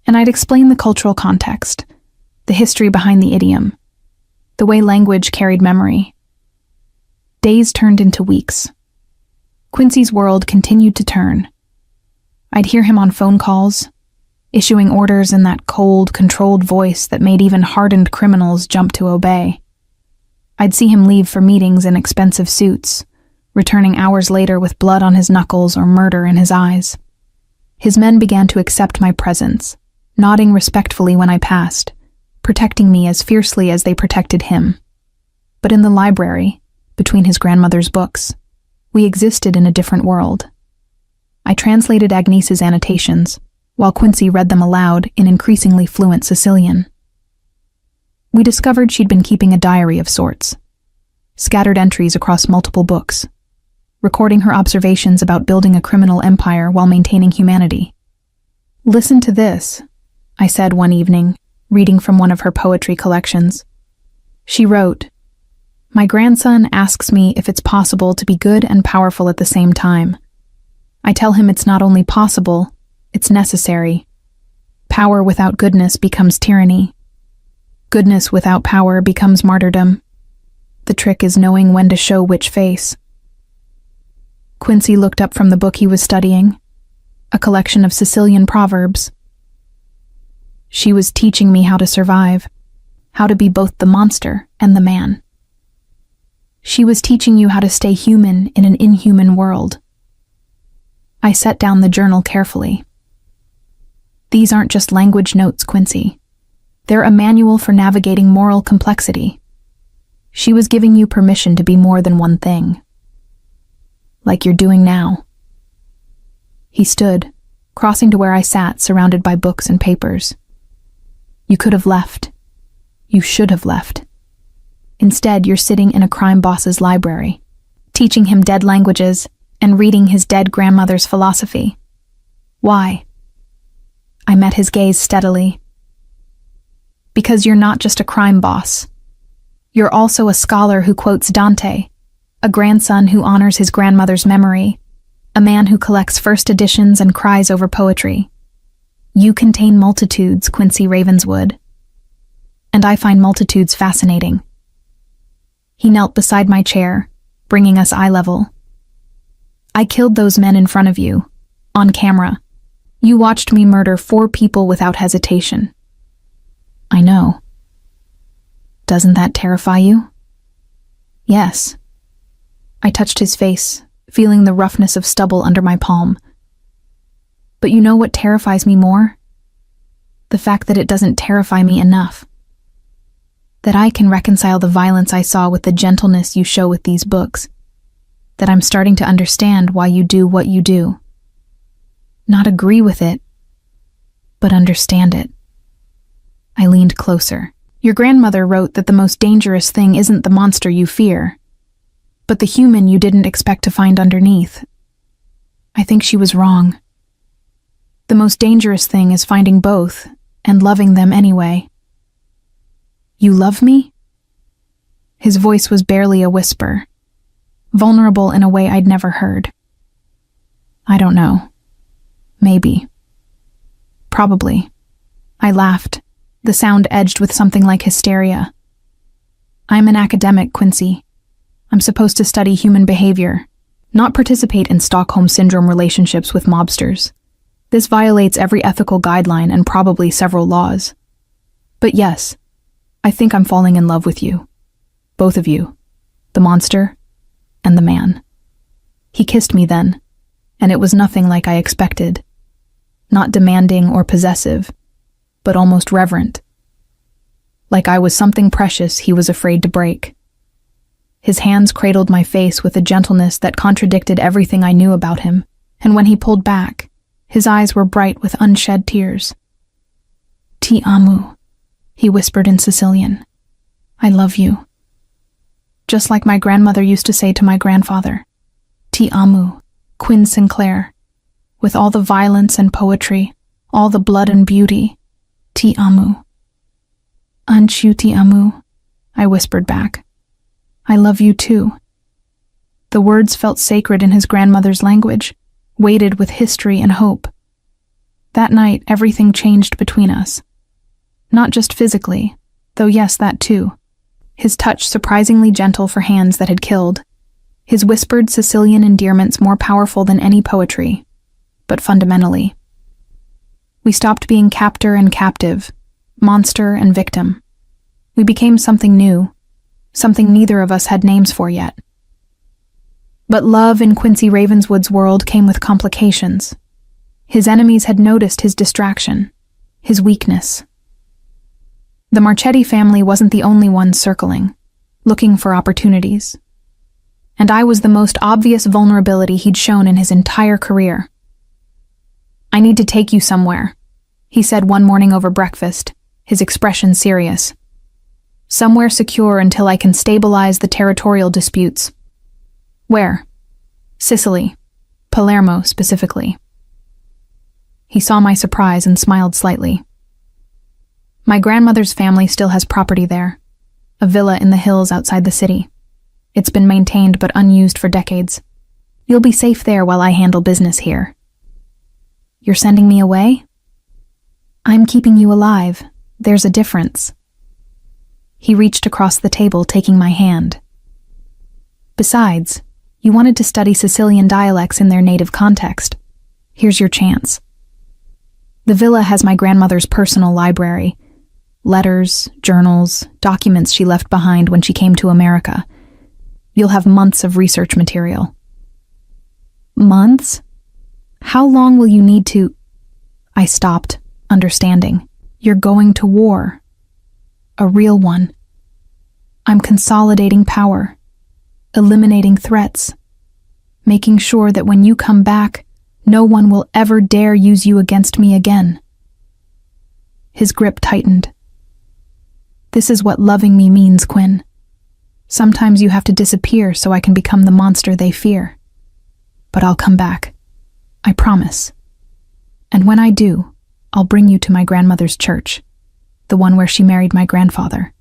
and I'd explain the cultural context, the history behind the idiom, the way language carried memory. Days turned into weeks. Quincy's world continued to turn. I'd hear him on phone calls, issuing orders in that cold, controlled voice that made even hardened criminals jump to obey. I'd see him leave for meetings in expensive suits, returning hours later with blood on his knuckles or murder in his eyes. His men began to accept my presence, nodding respectfully when I passed, protecting me as fiercely as they protected him. But in the library, between his grandmother's books, we existed in a different world. I translated Agnes's annotations, while Quincy read them aloud in increasingly fluent Sicilian. We discovered she'd been keeping a diary of sorts, scattered entries across multiple books, recording her observations about building a criminal empire while maintaining humanity. "Listen to this," I said one evening, reading from one of her poetry collections. She wrote, "My grandson asks me if it's possible to be good and powerful at the same time. I tell him it's not only possible, it's necessary. Power without goodness becomes tyranny. Goodness without power becomes martyrdom. The trick is knowing when to show which face." Quincy looked up from the book he was studying, a collection of Sicilian proverbs. She was teaching me how to survive, how to be both the monster and the man. She was teaching you how to stay human in an inhuman world. I set down the journal carefully. These aren't just language notes, Quincy. They're a manual for navigating moral complexity. She was giving you permission to be more than one thing. Like you're doing now. He stood, crossing to where I sat, surrounded by books and papers. You could have left. You should have left. Instead, you're sitting in a crime boss's library, teaching him dead languages and reading his dead grandmother's philosophy. Why? I met his gaze steadily. Because you're not just a crime boss. You're also a scholar who quotes Dante, a grandson who honors his grandmother's memory, a man who collects first editions and cries over poetry. You contain multitudes, Quincy Ravenswood. And I find multitudes fascinating. He knelt beside my chair, bringing us eye level. I killed those men in front of you, on camera. You watched me murder 4 people without hesitation. I know. Doesn't that terrify you? Yes. I touched his face, feeling the roughness of stubble under my palm. But you know what terrifies me more? The fact that it doesn't terrify me enough. That I can reconcile the violence I saw with the gentleness you show with these books. That I'm starting to understand why you do what you do. Not agree with it, but understand it. I leaned closer. Your grandmother wrote that the most dangerous thing isn't the monster you fear, but the human you didn't expect to find underneath. I think she was wrong. The most dangerous thing is finding both and loving them anyway. You love me? His voice was barely a whisper, vulnerable in a way I'd never heard. I don't know. Maybe. Probably. I laughed, the sound edged with something like hysteria. I'm an academic, Quincy. I'm supposed to study human behavior, not participate in Stockholm Syndrome relationships with mobsters. This violates every ethical guideline and probably several laws. But yes, I think I'm falling in love with you. Both of you. The monster and the man. He kissed me then, and it was nothing like I expected. Not demanding or possessive, but almost reverent. Like I was something precious he was afraid to break. His hands cradled my face with a gentleness that contradicted everything I knew about him, and when he pulled back, his eyes were bright with unshed tears. Ti amo, he whispered in Sicilian. I love you. Just like my grandmother used to say to my grandfather. Ti amo, Quinn Sinclair. With all the violence and poetry, all the blood and beauty. Ti amo. Anchu ti amo, I whispered back. I love you too. The words felt sacred in his grandmother's language, weighted with history and hope. That night, everything changed between us. Not just physically, though yes, that too. His touch surprisingly gentle for hands that had killed. His whispered Sicilian endearments more powerful than any poetry. But fundamentally, we stopped being captor and captive, monster and victim. We became something new, something neither of us had names for yet. But love in Quincy Ravenswood's world came with complications. His enemies had noticed his distraction, his weakness. The Marchetti family wasn't the only one circling, looking for opportunities. And I was the most obvious vulnerability he'd shown in his entire career. "I need to take you somewhere," he said one morning over breakfast, his expression serious. "Somewhere secure until I can stabilize the territorial disputes." "Where?" "Sicily. Palermo, specifically." He saw my surprise and smiled slightly. "My grandmother's family still has property there, a villa in the hills outside the city. It's been maintained but unused for decades. You'll be safe there while I handle business here." "You're sending me away?" "I'm keeping you alive. There's a difference." He reached across the table, taking my hand. "Besides, you wanted to study Sicilian dialects in their native context. Here's your chance. The villa has my grandmother's personal library, letters, journals, documents she left behind when she came to America. You'll have months of research material." "Months? How long will you need to—" I stopped, understanding. "You're going to war. A real one. I'm consolidating power, eliminating threats, making sure that when you come back, no one will ever dare use you against me again." His grip tightened. "This is what loving me means, Quinn. Sometimes you have to disappear so I can become the monster they fear. But I'll come back. I promise. And when I do, I'll bring you to my grandmother's church, the one where she married my grandfather.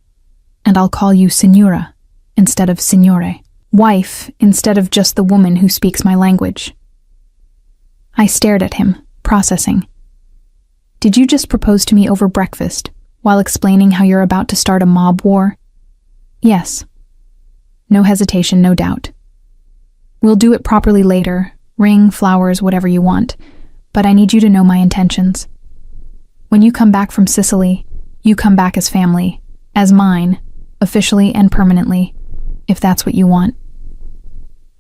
And I'll call you Signora instead of Signore, wife instead of just the woman who speaks my language." I stared at him, processing. "Did you just propose to me over breakfast, while explaining how you're about to start a mob war?" "Yes." No hesitation, no doubt. "We'll do it properly later, ring, flowers, whatever you want, but I need you to know my intentions. When you come back from Sicily, you come back as family, as mine, officially and permanently, if that's what you want."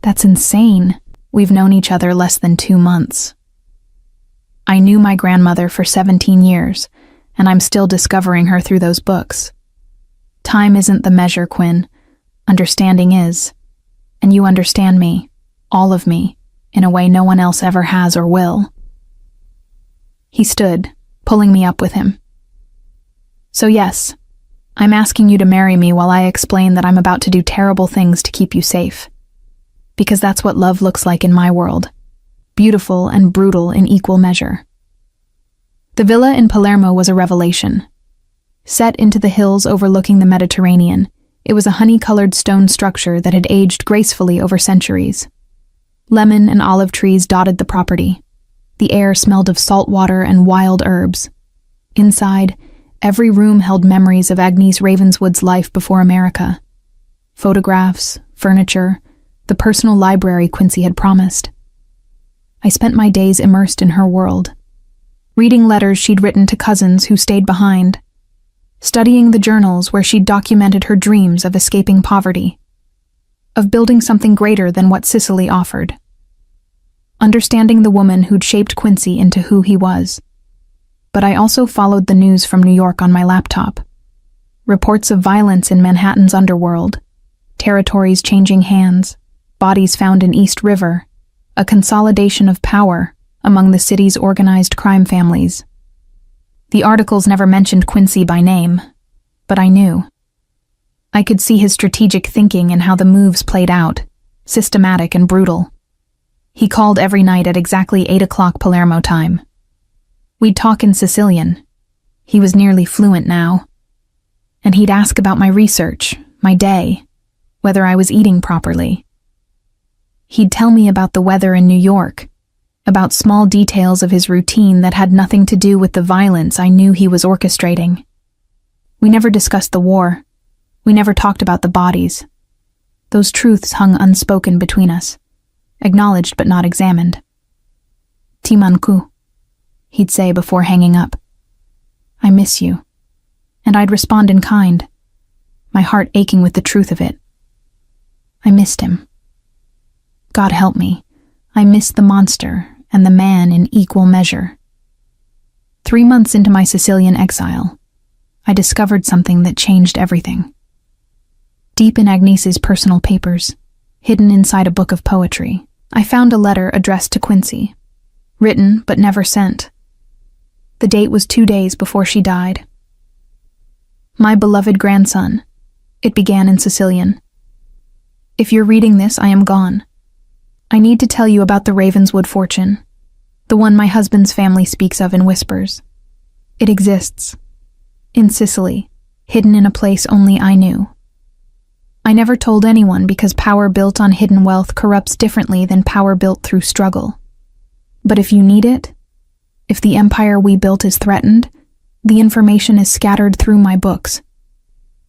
"That's insane. We've known each other less than 2 months. I knew my grandmother for 17 years, and I'm still discovering her through those books. Time isn't the measure, Quinn. Understanding is. And you understand me, all of me, in a way no one else ever has or will." He stood, pulling me up with him. "So yes, I'm asking you to marry me while I explain that I'm about to do terrible things to keep you safe. Because that's what love looks like in my world. Beautiful and brutal in equal measure." The villa in Palermo was a revelation. Set into the hills overlooking the Mediterranean, it was a honey-colored stone structure that had aged gracefully over centuries. Lemon and olive trees dotted the property. The air smelled of salt water and wild herbs. Inside, every room held memories of Agnes Ravenswood's life before America. Photographs, furniture, the personal library Quincy had promised. I spent my days immersed in her world, reading letters she'd written to cousins who stayed behind, studying the journals where she'd documented her dreams of escaping poverty, of building something greater than what Sicily offered, understanding the woman who'd shaped Quincy into who he was. But I also followed the news from New York on my laptop. Reports of violence in Manhattan's underworld, territories changing hands, bodies found in East River, a consolidation of power among the city's organized crime families. The articles never mentioned Quincy by name, but I knew. I could see his strategic thinking and how the moves played out, systematic and brutal. He called every night at exactly 8 o'clock Palermo time. We'd talk in Sicilian. He was nearly fluent now. And he'd ask about my research, my day, whether I was eating properly. He'd tell me about the weather in New York, about small details of his routine that had nothing to do with the violence I knew he was orchestrating. We never discussed the war. We never talked about the bodies. Those truths hung unspoken between us, acknowledged but not examined. Timanku, he'd say before hanging up. I miss you. And I'd respond in kind, my heart aching with the truth of it. I missed him. God help me, I missed the monster and the man in equal measure. 3 months into my Sicilian exile, I discovered something that changed everything. Deep in Agnese's personal papers, hidden inside a book of poetry, I found a letter addressed to Quincy, written but never sent. The date was 2 days before she died. My beloved grandson, it began in Sicilian. If you're reading this, I am gone. I need to tell you about the Ravenswood fortune, the one my husband's family speaks of in whispers. It exists. In Sicily, hidden in a place only I knew. I never told anyone because power built on hidden wealth corrupts differently than power built through struggle. But if you need it, if the empire we built is threatened, the information is scattered through my books.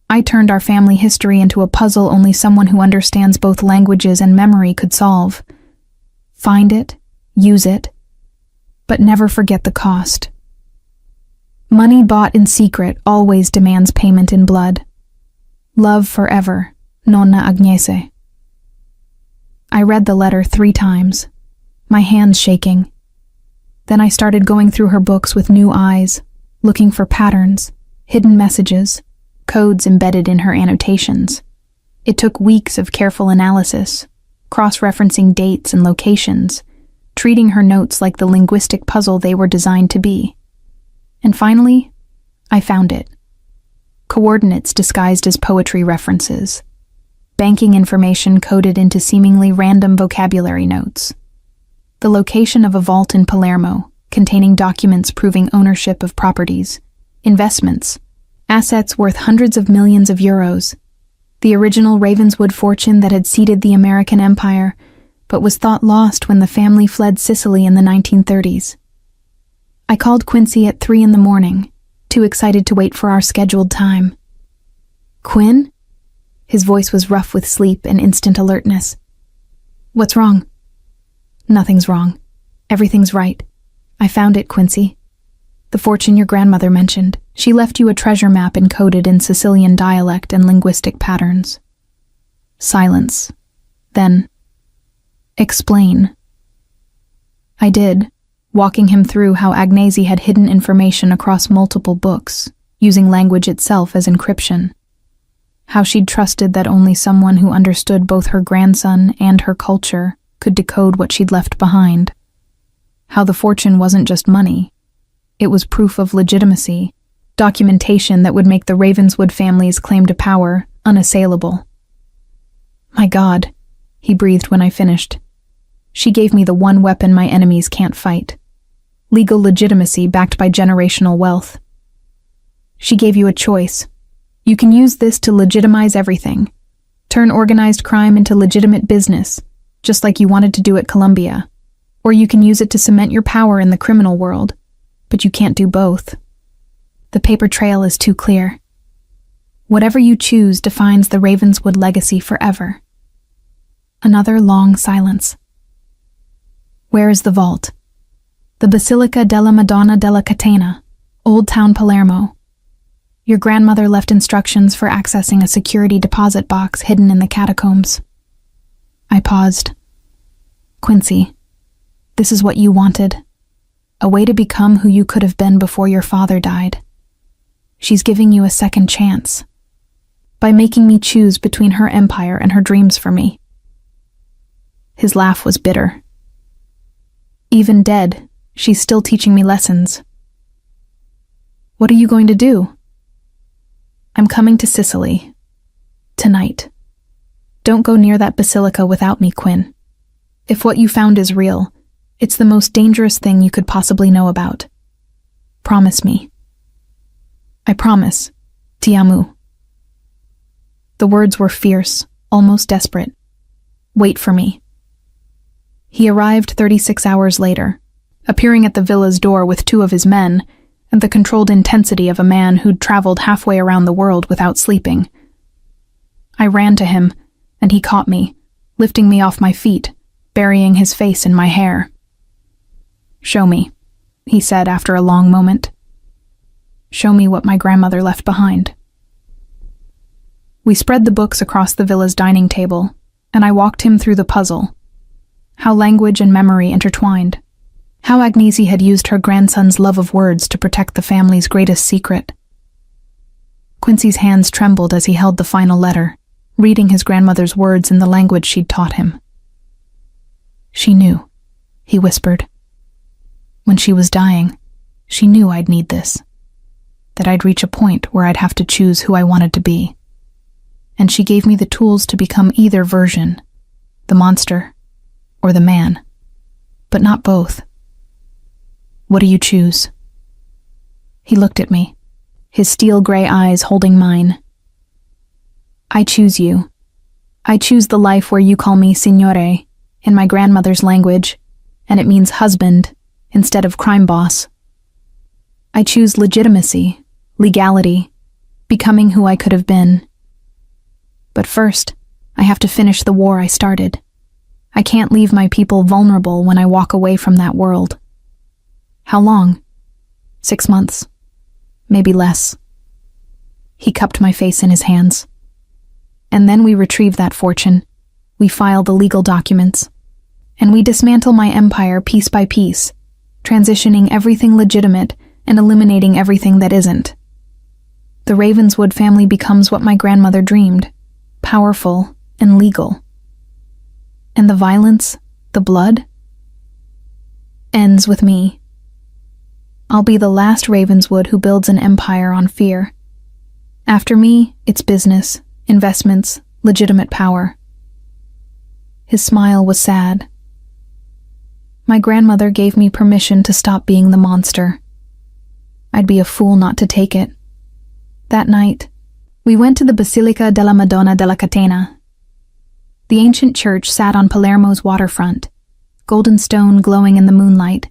I turned our family history into a puzzle only someone who understands both languages and memory could solve. Find it, use it, but never forget the cost. Money bought in secret always demands payment in blood. Love forever, Nonna Agnese. I read the letter 3 times, my hands shaking. Then I started going through her books with new eyes, looking for patterns, hidden messages, codes embedded in her annotations. It took weeks of careful analysis, cross-referencing dates and locations, treating her notes like the linguistic puzzle they were designed to be. And finally, I found it. Coordinates disguised as poetry references. Banking information coded into seemingly random vocabulary notes. The location of a vault in Palermo, containing documents proving ownership of properties, investments, assets worth hundreds of millions of euros. The original Ravenswood fortune that had seeded the American empire, but was thought lost when the family fled Sicily in the 1930s. I called Quincy at 3 a.m, too excited to wait for our scheduled time. Quinn? His voice was rough with sleep and instant alertness. What's wrong? Nothing's wrong. Everything's right. I found it, Quincy. The fortune your grandmother mentioned. She left you a treasure map encoded in Sicilian dialect and linguistic patterns. Silence. Then, explain. I did, walking him through how Agnese had hidden information across multiple books, using language itself as encryption. How she'd trusted that only someone who understood both her grandson and her culture could decode what she'd left behind. How the fortune wasn't just money. It was proof of legitimacy, documentation that would make the Ravenswood family's claim to power unassailable. My God, he breathed when I finished. She gave me the one weapon my enemies can't fight. Legal legitimacy backed by generational wealth. She gave you a choice. You can use this to legitimize everything. Turn organized crime into legitimate business, just like you wanted to do at Columbia. Or you can use it to cement your power in the criminal world. But you can't do both. The paper trail is too clear. Whatever you choose defines the Ravenswood legacy forever. Another long silence. Where is the vault? The Basilica della Madonna della Catena, Old Town Palermo. Your grandmother left instructions for accessing a security deposit box hidden in the catacombs. I paused. Quincy, this is what you wanted. A way to become who you could have been before your father died. She's giving you a second chance. By making me choose between her empire and her dreams for me. His laugh was bitter. Even dead, she's still teaching me lessons. What are you going to do? I'm coming to Sicily. Tonight. Don't go near that basilica without me, Quinn. If what you found is real, it's the most dangerous thing you could possibly know about. Promise me. I promise. Ti amo. The words were fierce, almost desperate. Wait for me. He arrived 36 hours later, appearing at the villa's door with 2 of his men, and the controlled intensity of a man who'd traveled halfway around the world without sleeping. I ran to him, and he caught me, lifting me off my feet, burying his face in my hair. "Show me," he said after a long moment. "Show me what my grandmother left behind." We spread the books across the villa's dining table, and I walked him through the puzzle. How language and memory intertwined. How Agnese had used her grandson's love of words to protect the family's greatest secret. Quincy's hands trembled as he held the final letter, reading his grandmother's words in the language she'd taught him. "She knew," he whispered. "When she was dying, she knew I'd need this. That I'd reach a point where I'd have to choose who I wanted to be. And she gave me the tools to become either version, the monster or the man, but not both. What do you choose?" He looked at me, his steel-gray eyes holding mine. "I choose you. I choose the life where you call me Signore, in my grandmother's language, and it means husband instead of crime boss. I choose legitimacy, legality, becoming who I could have been. But first, I have to finish the war I started. I can't leave my people vulnerable when I walk away from that world. How long? 6 months. Maybe less." He cupped my face in his hands. "And then we retrieve that fortune. We file the legal documents. And we dismantle my empire piece by piece, transitioning everything legitimate and eliminating everything that isn't. The Ravenswood family becomes what my grandmother dreamed, powerful and legal. And the violence, the blood, ends with me. I'll be the last Ravenswood who builds an empire on fear. After me, it's business, investments, legitimate power." His smile was sad. My grandmother gave me permission to stop being the monster. I'd be a fool not to take it. That night, we went to the Basilica della Madonna della Catena. The ancient church sat on Palermo's waterfront, golden stone glowing in the moonlight.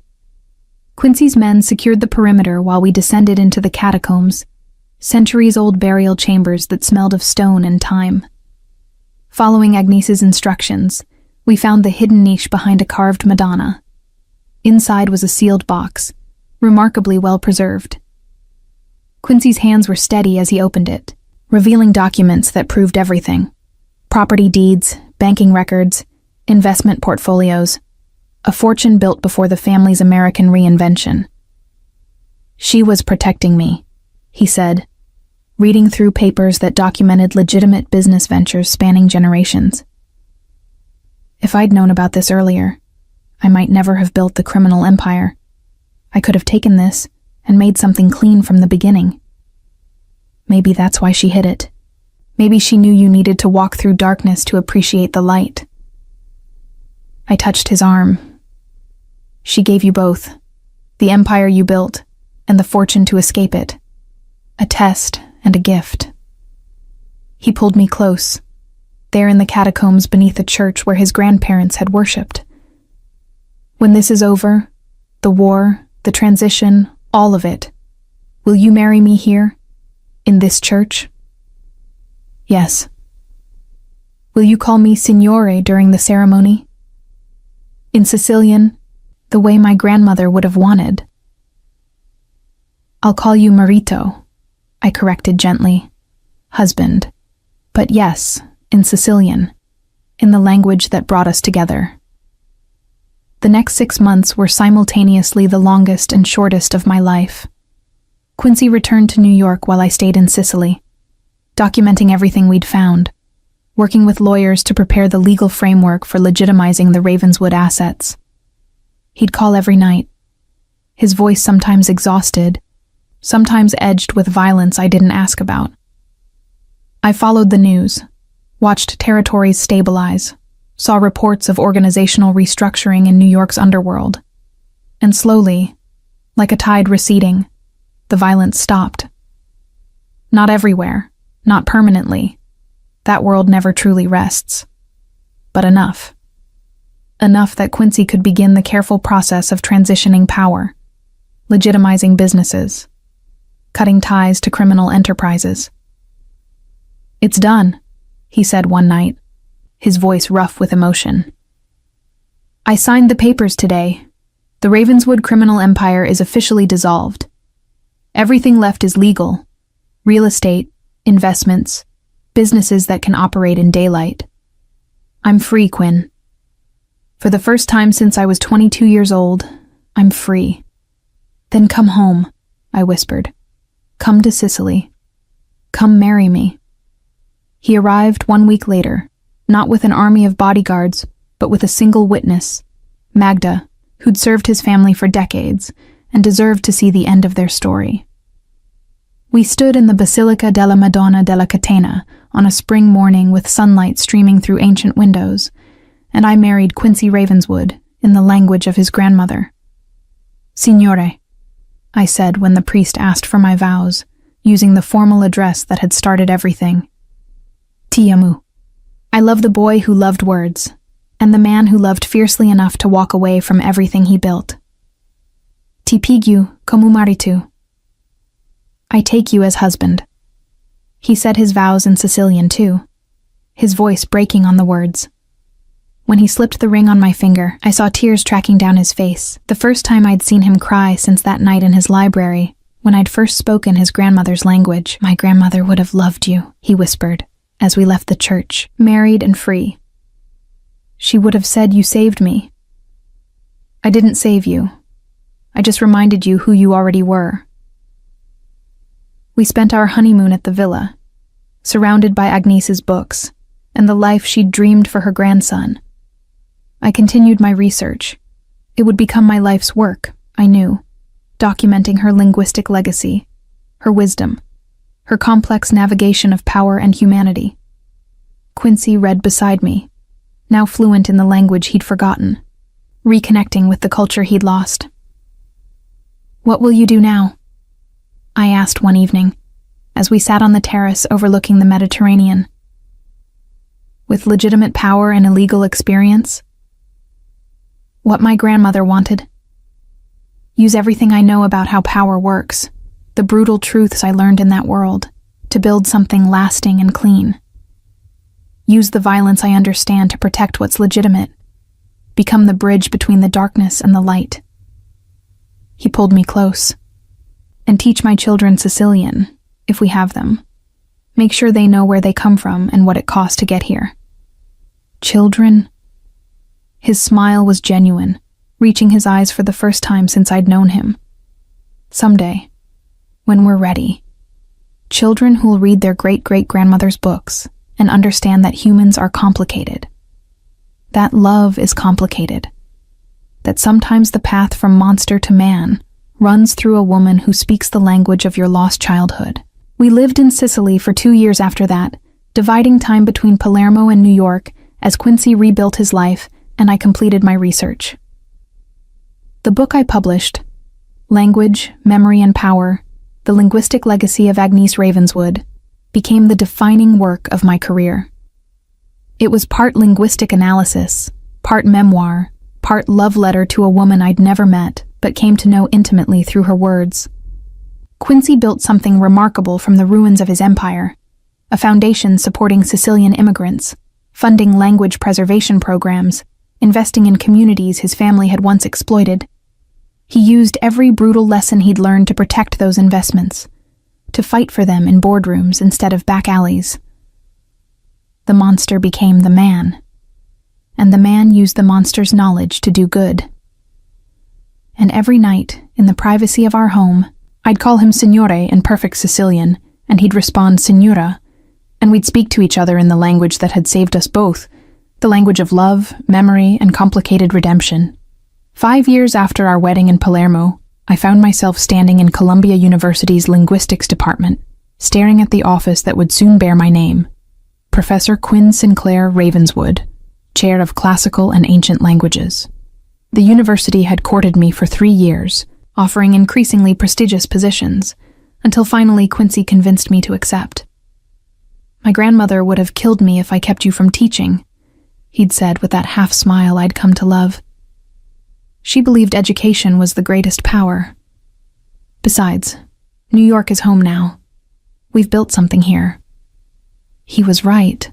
Quincy's men secured the perimeter while we descended into the catacombs, centuries-old burial chambers that smelled of stone and time. Following Agnese's instructions, we found the hidden niche behind a carved Madonna. Inside was a sealed box, remarkably well preserved. Quincy's hands were steady as he opened it, revealing documents that proved everything: property deeds, banking records, investment portfolios, a fortune built before the family's American reinvention. "She was protecting me," he said, reading through papers that documented legitimate business ventures spanning generations. "If I'd known about this earlier, I might never have built the criminal empire. I could have taken this and made something clean from the beginning. Maybe that's why she hid it. Maybe she knew you needed to walk through darkness to appreciate the light." I touched his arm. "She gave you both, the empire you built and the fortune to escape it. A test and a gift." He pulled me close, there in the catacombs beneath a church where his grandparents had worshipped. "When this is over, the war, the transition, all of it, will you marry me here, in this church?" "Yes." "Will you call me Signore during the ceremony? In Sicilian, the way my grandmother would have wanted." "I'll call you Marito," I corrected gently. "Husband. But yes, in Sicilian, in the language that brought us together." The next 6 months were simultaneously the longest and shortest of my life. Quincy returned to New York while I stayed in Sicily, documenting everything we'd found, working with lawyers to prepare the legal framework for legitimizing the Ravenswood assets. He'd call every night, his voice sometimes exhausted, sometimes edged with violence I didn't ask about. I followed the news, watched territories stabilize, saw reports of organizational restructuring in New York's underworld. And slowly, like a tide receding, the violence stopped. Not everywhere, not permanently. That world never truly rests. But enough. enough that Quincy could begin the careful process of transitioning power, legitimizing businesses, cutting ties to criminal enterprises. "It's done," he said one night, his voice rough with emotion. "I signed the papers today. The Ravenswood criminal empire is officially dissolved. Everything left is legal: real estate, investments, businesses that can operate in daylight. I'm free, Quinn. For the first time since I was 22 years old, I'm free." "Then come home," I whispered. "Come to Sicily. Come marry me." He arrived 1 week later, not with an army of bodyguards, but with a single witness, Magda, who'd served his family for decades and deserved to see the end of their story. We stood in the Basilica della Madonna della Catena on a spring morning with sunlight streaming through ancient windows, and I married Quincy Ravenswood in the language of his grandmother. "Signore," I said when the priest asked for my vows, using the formal address that had started everything. "Ti amo." I love the boy who loved words, and the man who loved fiercely enough to walk away from everything he built. "Ti piglio come marito." I take you as husband. He said his vows in Sicilian too, his voice breaking on the words. When he slipped the ring on my finger, I saw tears tracking down his face, the first time I'd seen him cry since that night in his library, when I'd first spoken his grandmother's language. "My grandmother would have loved you," he whispered, as we left the church, married and free. "She would have said you saved me." "I didn't save you. I just reminded you who you already were." We spent our honeymoon at the villa, surrounded by Agnes's books and the life she'd dreamed for her grandson. I continued my research. It would become my life's work, I knew, documenting her linguistic legacy, her wisdom, her complex navigation of power and humanity. Quincy read beside me, now fluent in the language he'd forgotten, reconnecting with the culture he'd lost. "What will you do now?" I asked one evening, as we sat on the terrace overlooking the Mediterranean. "With legitimate power and a legal experience?" "What my grandmother wanted. Use everything I know about how power works, the brutal truths I learned in that world, to build something lasting and clean. Use the violence I understand to protect what's legitimate, become the bridge between the darkness and the light." He pulled me close. "And teach my children Sicilian, if we have them. Make sure they know where they come from and what it cost to get here." "Children?" His smile was genuine, reaching his eyes for the first time since I'd known him. "Someday, when we're ready. Children who'll read their great-great-grandmother's books and understand that humans are complicated. That love is complicated. That sometimes the path from monster to man runs through a woman who speaks the language of your lost childhood." We lived in Sicily for 2 years after that, dividing time between Palermo and New York as Quincy rebuilt his life and I completed my research. The book I published, Language, Memory, and Power, The Linguistic Legacy of Agnes Ravenswood, became the defining work of my career. It was part linguistic analysis, part memoir, part love letter to a woman I'd never met, but came to know intimately through her words. Quincy built something remarkable from the ruins of his empire, a foundation supporting Sicilian immigrants, funding language preservation programs, investing in communities his family had once exploited. He used every brutal lesson he'd learned to protect those investments, to fight for them in boardrooms instead of back alleys. The monster became the man, and the man used the monster's knowledge to do good. And every night, in the privacy of our home, I'd call him Signore in perfect Sicilian, and he'd respond Signora, and we'd speak to each other in the language that had saved us both, the language of love, memory, and complicated redemption. 5 years after our wedding in Palermo, I found myself standing in Columbia University's linguistics department, staring at the office that would soon bear my name, Professor Quinn Sinclair Ravenswood, Chair of Classical and Ancient Languages. The university had courted me for 3 years, offering increasingly prestigious positions, until finally Quincy convinced me to accept. "My grandmother would have killed me if I kept you from teaching," he'd said with that half-smile I'd come to love. She believed education was the greatest power. Besides, New York is home now. We've built something here. He was right.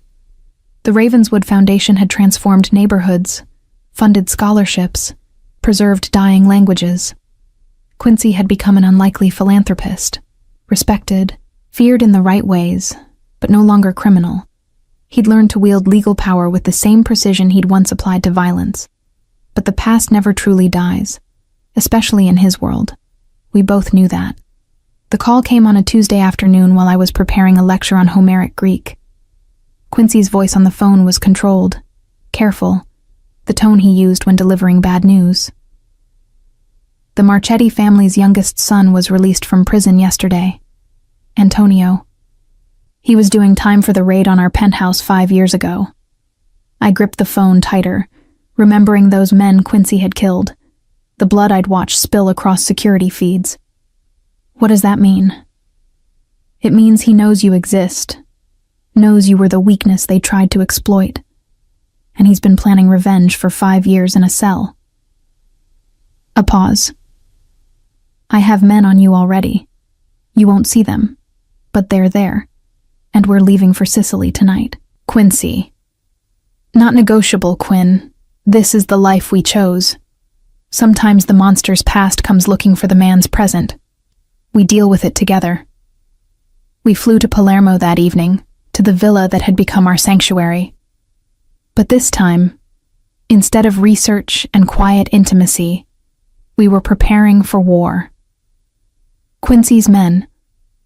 The Ravenswood Foundation had transformed neighborhoods, funded scholarships, preserved dying languages. Quincy had become an unlikely philanthropist, respected, feared in the right ways, but no longer criminal. He'd learned to wield legal power with the same precision he'd once applied to violence. But the past never truly dies, especially in his world. We both knew that. The call came on a Tuesday afternoon while I was preparing a lecture on Homeric Greek. Quincy's voice on the phone was controlled, careful, the tone he used when delivering bad news. The Marchetti family's youngest son was released from prison yesterday. Antonio. He was doing time for the raid on our penthouse 5 years ago. I gripped the phone tighter, remembering those men Quincy had killed, the blood I'd watched spill across security feeds. What does that mean? It means he knows you exist, knows you were the weakness they tried to exploit, and he's been planning revenge for 5 years in a cell. A pause. I have men on you already. You won't see them, but they're there, and we're leaving for Sicily tonight. Quincy. Not negotiable, Quinn. This is the life we chose. Sometimes the monster's past comes looking for the man's present. We deal with it together. We flew to Palermo that evening, to the villa that had become our sanctuary. But this time, instead of research and quiet intimacy, we were preparing for war. Quincy's men,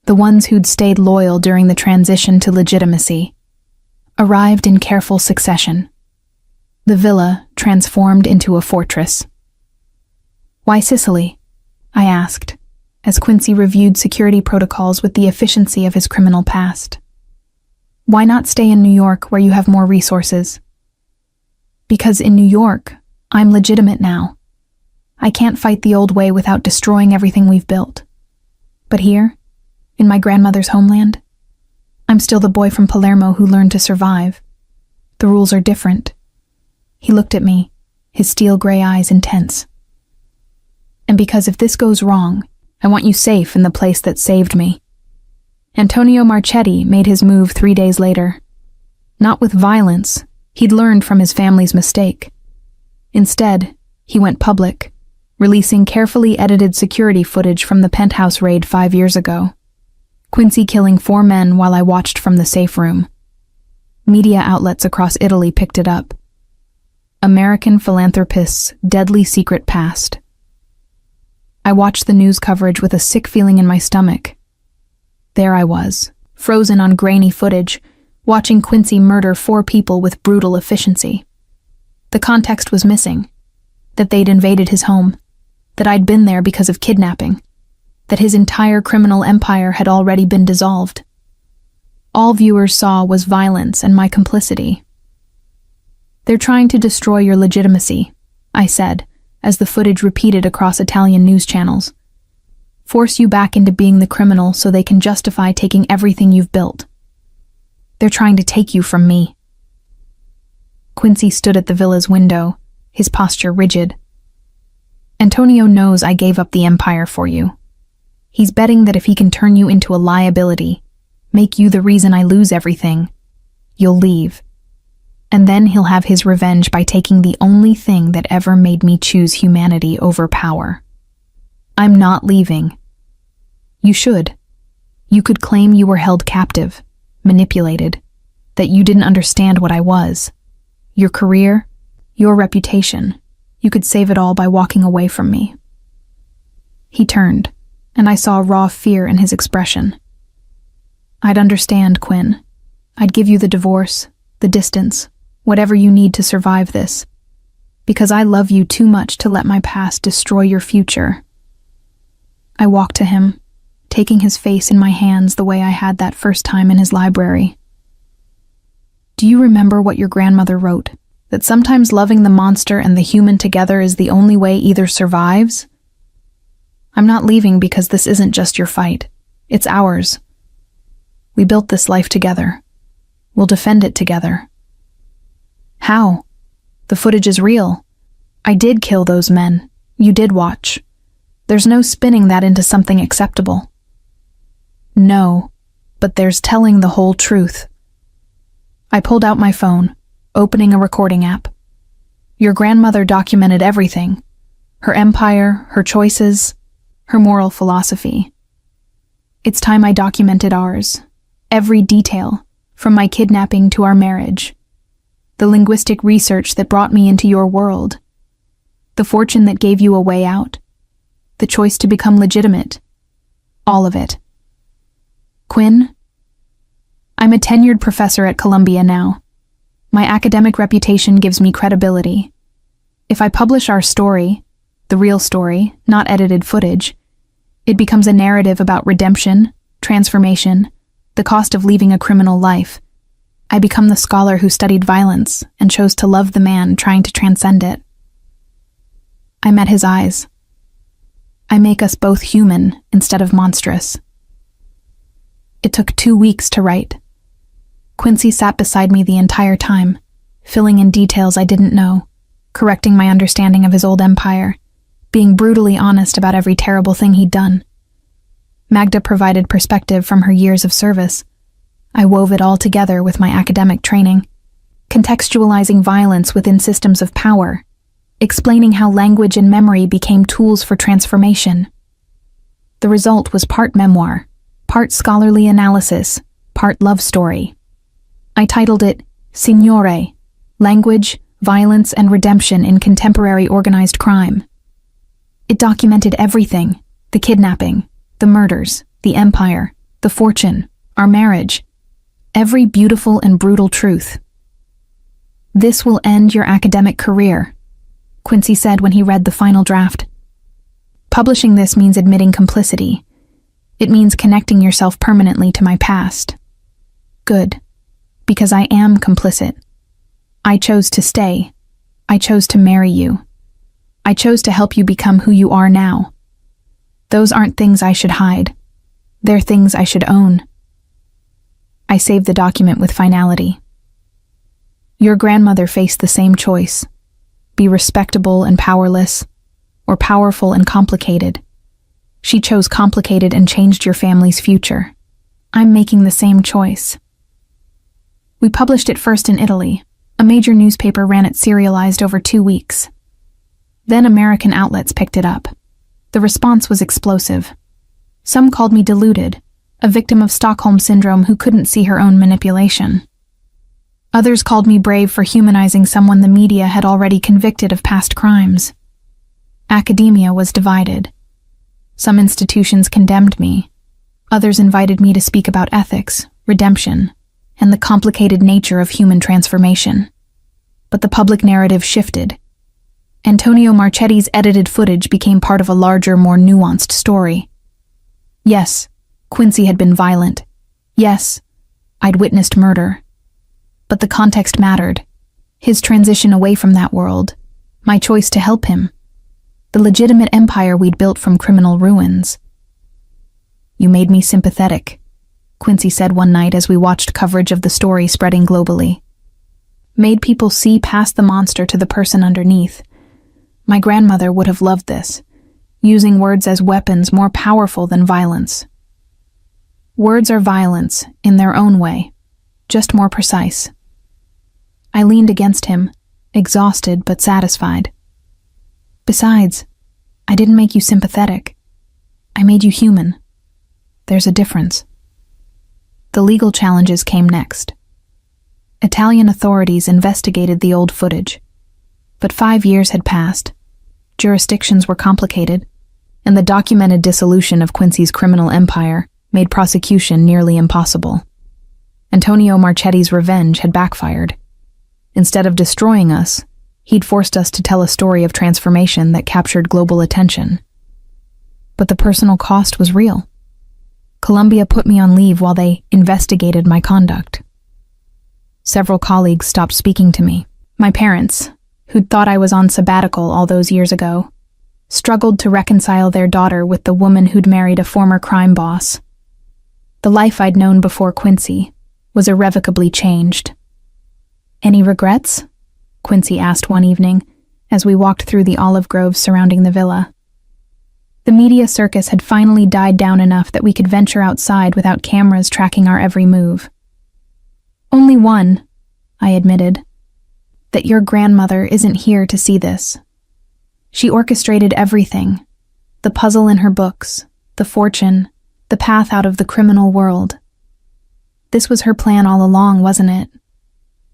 the ones who'd stayed loyal during the transition to legitimacy, arrived in careful succession. The villa transformed into a fortress. Why Sicily? I asked, as Quincy reviewed security protocols with the efficiency of his criminal past. Why not stay in New York where you have more resources? Because in New York, I'm legitimate now. I can't fight the old way without destroying everything we've built. But here, in my grandmother's homeland, I'm still the boy from Palermo who learned to survive. The rules are different. He looked at me, his steel gray eyes intense. And because if this goes wrong, I want you safe in the place that saved me. Antonio Marchetti made his move 3 days later. Not with violence, he'd learned from his family's mistake. Instead, he went public, releasing carefully edited security footage from the penthouse raid 5 years ago. Quincy killing 4 men while I watched from the safe room. Media outlets across Italy picked it up. American philanthropist's deadly secret past. I watched the news coverage with a sick feeling in my stomach. There I was, frozen on grainy footage, watching Quincy murder 4 people with brutal efficiency. The context was missing. That they'd invaded his home. That I'd been there because of kidnapping. That his entire criminal empire had already been dissolved. All viewers saw was violence and my complicity. They're trying to destroy your legitimacy, I said, as the footage repeated across Italian news channels. Force you back into being the criminal so they can justify taking everything you've built. They're trying to take you from me. Quincy stood at the villa's window, his posture rigid. Antonio knows I gave up the empire for you. He's betting that if he can turn you into a liability, make you the reason I lose everything, you'll leave. And then he'll have his revenge by taking the only thing that ever made me choose humanity over power. I'm not leaving. You should. You could claim you were held captive, manipulated, that you didn't understand what I was. Your career, your reputation. You could save it all by walking away from me. He turned, and I saw raw fear in his expression. I'd understand, Quinn. I'd give you the divorce, the distance, whatever you need to survive this, because I love you too much to let my past destroy your future. I walked to him, taking his face in my hands the way I had that first time in his library. Do you remember what your grandmother wrote? That sometimes loving the monster and the human together is the only way either survives? I'm not leaving because this isn't just your fight. It's ours. We built this life together. We'll defend it together. How? The footage is real. I did kill those men. You did watch. There's no spinning that into something acceptable. No, but there's telling the whole truth. I pulled out my phone, opening a recording app. Your grandmother documented everything. Her empire, her choices, her moral philosophy. It's time I documented ours. Every detail, from my kidnapping to our marriage. The linguistic research that brought me into your world. The fortune that gave you a way out. The choice to become legitimate. All of it. Quinn? I'm a tenured professor at Columbia now. My academic reputation gives me credibility. If I publish our story, the real story, not edited footage, it becomes a narrative about redemption, transformation, the cost of leaving a criminal life. I become the scholar who studied violence and chose to love the man trying to transcend it. I met his eyes. I make us both human instead of monstrous. It took 2 weeks to write. Quincy sat beside me the entire time, filling in details I didn't know, correcting my understanding of his old empire, being brutally honest about every terrible thing he'd done. Magda provided perspective from her years of service. I wove it all together with my academic training, contextualizing violence within systems of power, explaining how language and memory became tools for transformation. The result was part memoir, part scholarly analysis, part love story. I titled it Signore, Language, Violence, and Redemption in Contemporary Organized Crime. It documented everything: the kidnapping, the murders, the empire, the fortune, our marriage, every beautiful and brutal truth. This will end your academic career, Quincy said when he read the final draft. Publishing this means admitting complicity. It means connecting yourself permanently to my past. Good, because I am complicit. I chose to stay. I chose to marry you. I chose to help you become who you are now. Those aren't things I should hide. They're things I should own. I saved the document with finality. Your grandmother faced the same choice: be respectable and powerless, or powerful and complicated. She chose complicated and changed your family's future. I'm making the same choice. We published it first in Italy. A major newspaper ran it serialized over 2 weeks. Then American outlets picked it up. The response was explosive. Some called me deluded, a victim of Stockholm Syndrome who couldn't see her own manipulation. Others called me brave for humanizing someone the media had already convicted of past crimes. Academia was divided. Some institutions condemned me. Others invited me to speak about ethics, redemption, and the complicated nature of human transformation. But the public narrative shifted. Antonio Marchetti's edited footage became part of a larger, more nuanced story. Yes, Quincy had been violent. Yes, I'd witnessed murder. But the context mattered. His transition away from that world, my choice to help him, the legitimate empire we'd built from criminal ruins. You made me sympathetic, Quincy said one night as we watched coverage of the story spreading globally. Made people see past the monster to the person underneath. My grandmother would have loved this, using words as weapons more powerful than violence. Words are violence, in their own way, just more precise. I leaned against him, exhausted but satisfied. Besides, I didn't make you sympathetic. I made you human. There's a difference. The legal challenges came next. Italian authorities investigated the old footage. But 5 years had passed, jurisdictions were complicated, and the documented dissolution of Quincy's criminal empire made prosecution nearly impossible. Antonio Marchetti's revenge had backfired. Instead of destroying us, he'd forced us to tell a story of transformation that captured global attention. But the personal cost was real. Columbia put me on leave while they investigated my conduct. Several colleagues stopped speaking to me. My parents, who'd thought I was on sabbatical all those years ago, struggled to reconcile their daughter with the woman who'd married a former crime boss. The life I'd known before Quincy was irrevocably changed. Any regrets? Quincy asked one evening, as we walked through the olive groves surrounding the villa. The media circus had finally died down enough that we could venture outside without cameras tracking our every move. Only one, I admitted. That your grandmother isn't here to see this. She orchestrated everything. The puzzle in her books, the fortune, the path out of the criminal world. This was her plan all along, wasn't it?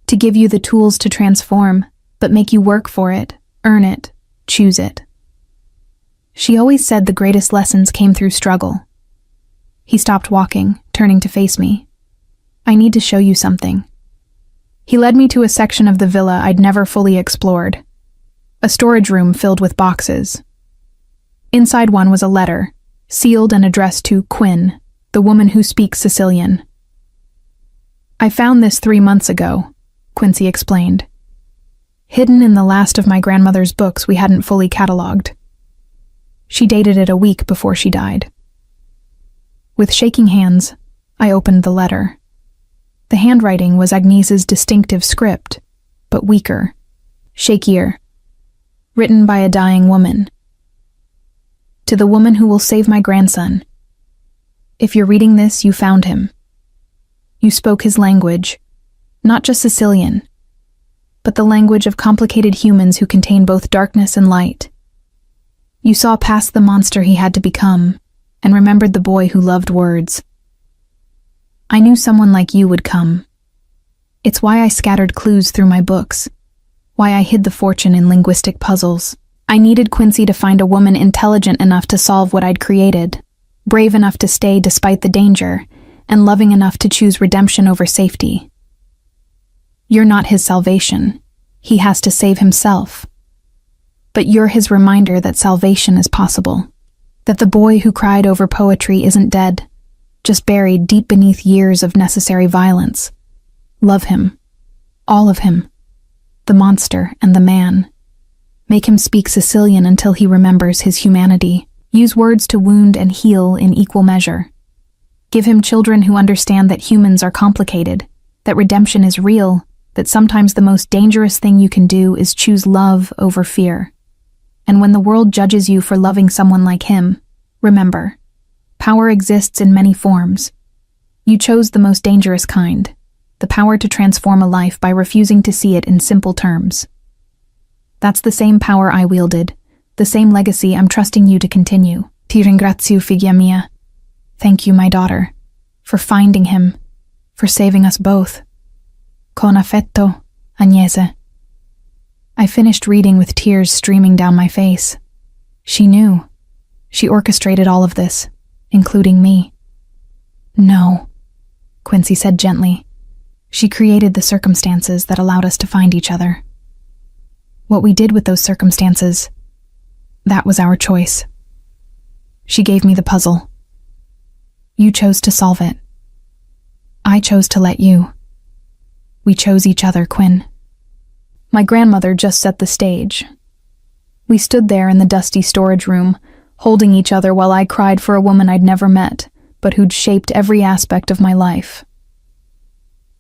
To give you the tools to transform, but make you work for it, earn it, choose it. She always said the greatest lessons came through struggle. He stopped walking, turning to face me. I need to show you something. He led me to a section of the villa I'd never fully explored. A storage room filled with boxes. Inside one was a letter, sealed and addressed to Quinn, the woman who speaks Sicilian. I found this 3 months ago, Quincy explained. Hidden in the last of my grandmother's books we hadn't fully catalogued. She dated it a week before she died. With shaking hands, I opened the letter. The handwriting was Agnese's distinctive script, but weaker, shakier, written by a dying woman. To the woman who will save my grandson. If you're reading this, you found him. You spoke his language, not just Sicilian, but the language of complicated humans who contain both darkness and light. You saw past the monster he had to become, and remembered the boy who loved words. I knew someone like you would come. It's why I scattered clues through my books, why I hid the fortune in linguistic puzzles. I needed Quincy to find a woman intelligent enough to solve what I'd created, brave enough to stay despite the danger, and loving enough to choose redemption over safety. You're not his salvation. He has to save himself. But you're his reminder that salvation is possible, that the boy who cried over poetry isn't dead, just buried deep beneath years of necessary violence. Love him. All of him. The monster and the man. Make him speak Sicilian until he remembers his humanity. Use words to wound and heal in equal measure. Give him children who understand that humans are complicated, that redemption is real, that sometimes the most dangerous thing you can do is choose love over fear. And when the world judges you for loving someone like him, remember, power exists in many forms. You chose the most dangerous kind, the power to transform a life by refusing to see it in simple terms. That's the same power I wielded, the same legacy I'm trusting you to continue. Ti ringrazio, figlia mia. Thank you, my daughter, for finding him, for saving us both. Con affetto, Agnese. I finished reading with tears streaming down my face. She knew. She orchestrated all of this, including me. No, Quincy said gently. She created the circumstances that allowed us to find each other. What we did with those circumstances, that was our choice. She gave me the puzzle. You chose to solve it. I chose to let you. We chose each other, Quinn. My grandmother just set the stage. We stood there in the dusty storage room, holding each other while I cried for a woman I'd never met, but who'd shaped every aspect of my life.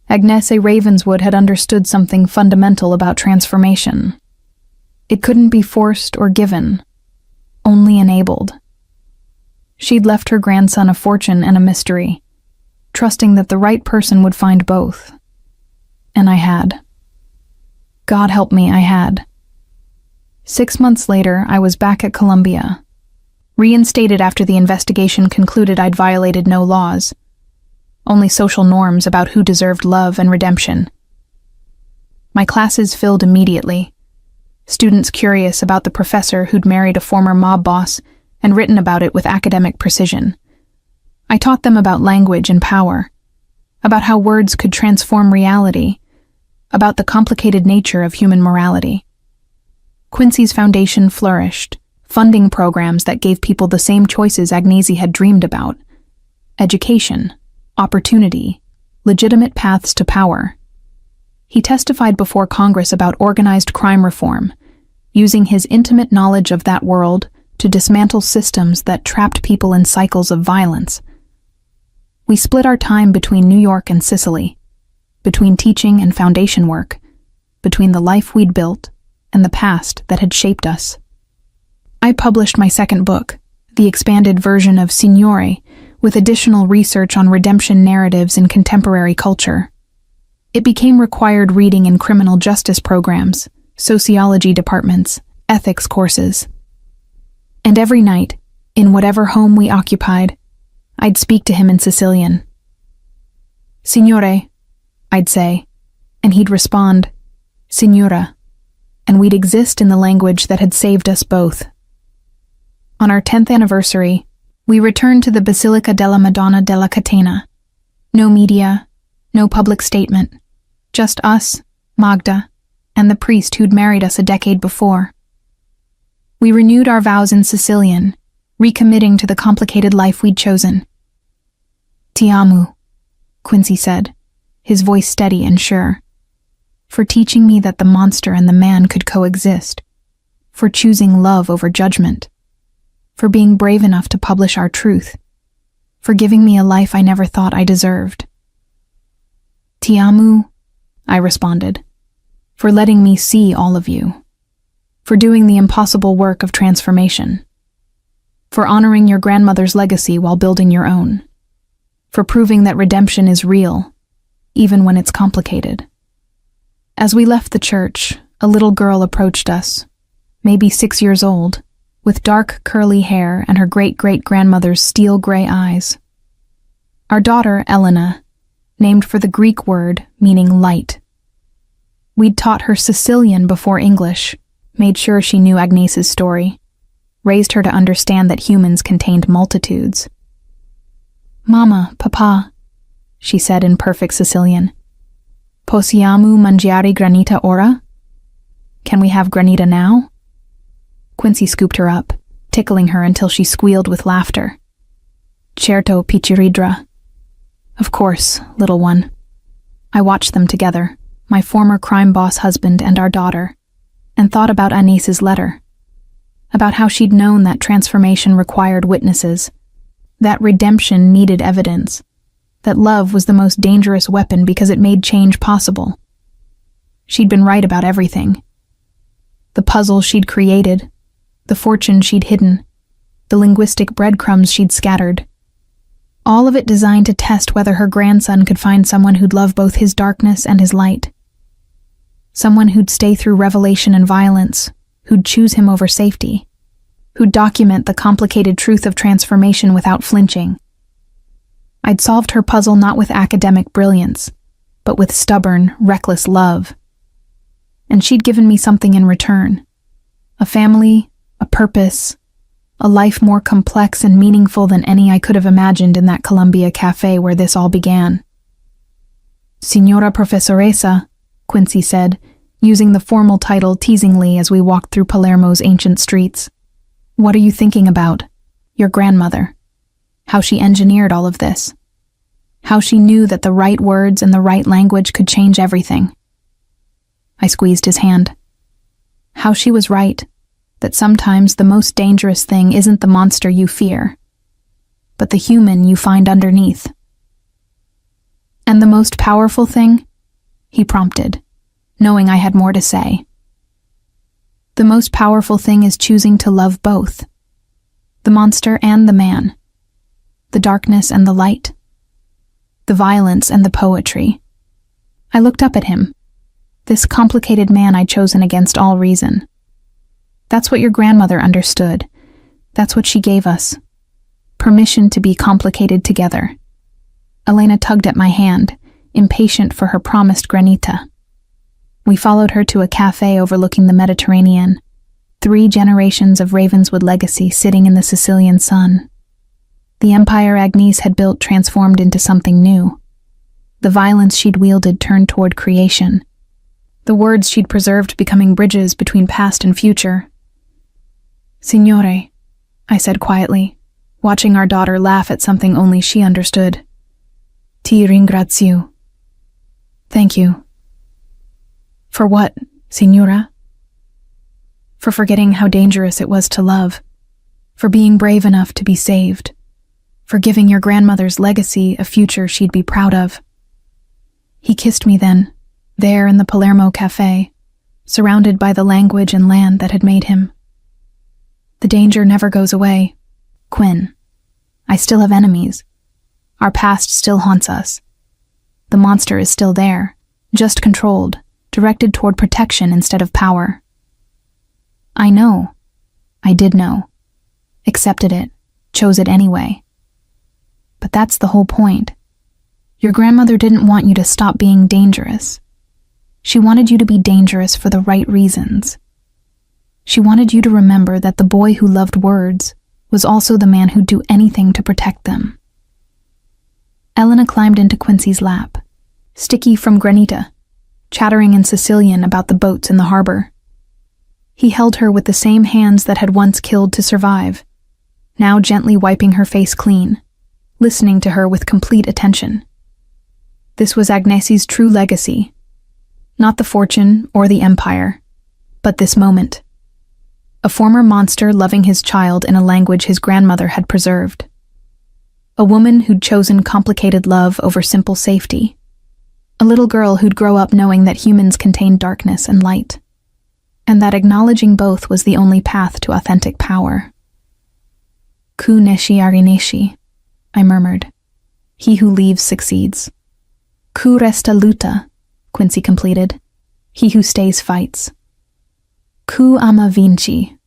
Agnese Ravenswood had understood something fundamental about transformation. It couldn't be forced or given, only enabled. She'd left her grandson a fortune and a mystery, trusting that the right person would find both. And I had. God help me, I had. 6 months later, I was back at Columbia, reinstated after the investigation concluded I'd violated no laws, only social norms about who deserved love and redemption. My classes filled immediately, students curious about the professor who'd married a former mob boss and written about it with academic precision. I taught them about language and power, about how words could transform reality, about the complicated nature of human morality. Quincy's foundation flourished, funding programs that gave people the same choices Agnese had dreamed about: education, opportunity, legitimate paths to power. He testified before Congress about organized crime reform, using his intimate knowledge of that world to dismantle systems that trapped people in cycles of violence. We split our time between New York and Sicily, between teaching and foundation work, between the life we'd built and the past that had shaped us. I published my second book, the expanded version of Signore, with additional research on redemption narratives in contemporary culture. It became required reading in criminal justice programs, sociology departments, ethics courses. And every night, in whatever home we occupied, I'd speak to him in Sicilian. Signore, I'd say, and he'd respond, Signora, and we'd exist in the language that had saved us both. On our 10th anniversary, we returned to the Basilica della Madonna della Catena. No media, no public statement, just us, Magda, and the priest who'd married us a decade before. We renewed our vows in Sicilian, recommitting to the complicated life we'd chosen. Ti amo, Quincy said, his voice steady and sure, for teaching me that the monster and the man could coexist, for choosing love over judgment, for being brave enough to publish our truth, for giving me a life I never thought I deserved. Ti amo, I responded, for letting me see all of you, for doing the impossible work of transformation, for honoring your grandmother's legacy while building your own, for proving that redemption is real, even when it's complicated. As we left the church, a little girl approached us, maybe 6 years old, with dark curly hair and her great-great-grandmother's steel gray eyes. Our daughter, Elena, named for the Greek word meaning light. We'd taught her Sicilian before English, made sure she knew Agnes's story, raised her to understand that humans contained multitudes. Mama, Papa, she said in perfect Sicilian. Possiamo mangiare granita ora? Can we have granita now? Quincy scooped her up, tickling her until she squealed with laughter. Certo, picciridra. Of course, little one. I watched them together, my former crime boss husband and our daughter, and thought about Agnes's letter, about how she'd known that transformation required witnesses, that redemption needed evidence, that love was the most dangerous weapon because it made change possible. She'd been right about everything. The puzzle she'd created, the fortune she'd hidden, the linguistic breadcrumbs she'd scattered. All of it designed to test whether her grandson could find someone who'd love both his darkness and his light. Someone who'd stay through revelation and violence, who'd choose him over safety, who'd document the complicated truth of transformation without flinching. I'd solved her puzzle not with academic brilliance, but with stubborn, reckless love. And she'd given me something in return. A family, a purpose, a life more complex and meaningful than any I could have imagined in that Columbia cafe where this all began. Signora Professoressa, Quincy said, using the formal title teasingly as we walked through Palermo's ancient streets. What are you thinking about? Your grandmother. How she engineered all of this. How she knew that the right words and the right language could change everything. I squeezed his hand. How she was right, that sometimes the most dangerous thing isn't the monster you fear, but the human you find underneath. And the most powerful thing? He prompted, knowing I had more to say. The most powerful thing is choosing to love both, the monster and the man, the darkness and the light, the violence and the poetry. I looked up at him, this complicated man I'd chosen against all reason. That's what your grandmother understood. That's what she gave us. Permission to be complicated together. Elena tugged at my hand, impatient for her promised granita. We followed her to a cafe overlooking the Mediterranean, 3 generations of Ravenswood legacy sitting in the Sicilian sun. The empire Agnes had built transformed into something new. The violence she'd wielded turned toward creation. The words she'd preserved becoming bridges between past and future. Signore, I said quietly, watching our daughter laugh at something only she understood. Ti ringrazio. Thank you. For what, signora? For forgetting how dangerous it was to love, for being brave enough to be saved, for giving your grandmother's legacy a future she'd be proud of. He kissed me then, there in the Palermo cafe, surrounded by the language and land that had made him. The danger never goes away. Quinn, I still have enemies. Our past still haunts us. The monster is still there, just controlled, directed toward protection instead of power. I know. I did know. Accepted it, chose it anyway. But that's the whole point. Your grandmother didn't want you to stop being dangerous. She wanted you to be dangerous for the right reasons. She wanted you to remember that the boy who loved words was also the man who'd do anything to protect them. Elena climbed into Quincy's lap, sticky from granita, chattering in Sicilian about the boats in the harbor. He held her with the same hands that had once killed to survive, now gently wiping her face clean, listening to her with complete attention. This was Agnesi's true legacy, not the fortune or the empire, but this moment. A former monster loving his child in a language his grandmother had preserved. A woman who'd chosen complicated love over simple safety. A little girl who'd grow up knowing that humans contain darkness and light, and that acknowledging both was the only path to authentic power. Ku neshi arineshi, I murmured. He who leaves succeeds. Ku resta luta, Quincy completed. He who stays fights. Ku ama vinci,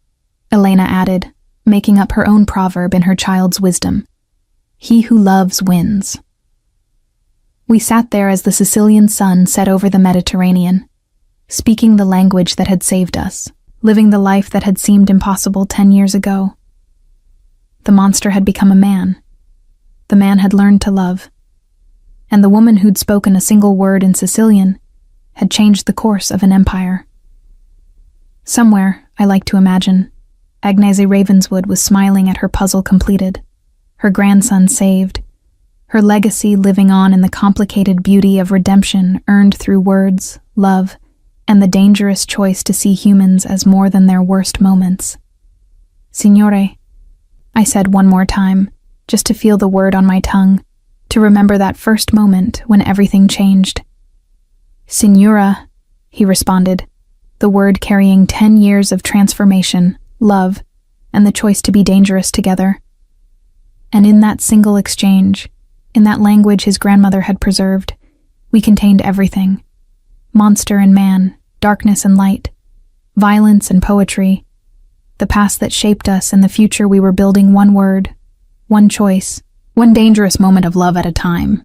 Elena added, making up her own proverb in her child's wisdom. He who loves wins. We sat there as the Sicilian sun set over the Mediterranean, speaking the language that had saved us, living the life that had seemed impossible 10 years ago. The monster had become a man. The man had learned to love. And the woman who'd spoken a single word in Sicilian had changed the course of an empire. Somewhere, I like to imagine, Agnese Ravenswood was smiling at her puzzle completed, her grandson saved, her legacy living on in the complicated beauty of redemption earned through words, love, and the dangerous choice to see humans as more than their worst moments. Signore, I said one more time, just to feel the word on my tongue, to remember that first moment when everything changed. Signora, he responded, the word carrying 10 years of transformation, love, and the choice to be dangerous together. And in that single exchange, in that language his grandmother had preserved, we contained everything. Monster and man, darkness and light, violence and poetry, the past that shaped us and the future we were building one word, one choice, one dangerous moment of love at a time.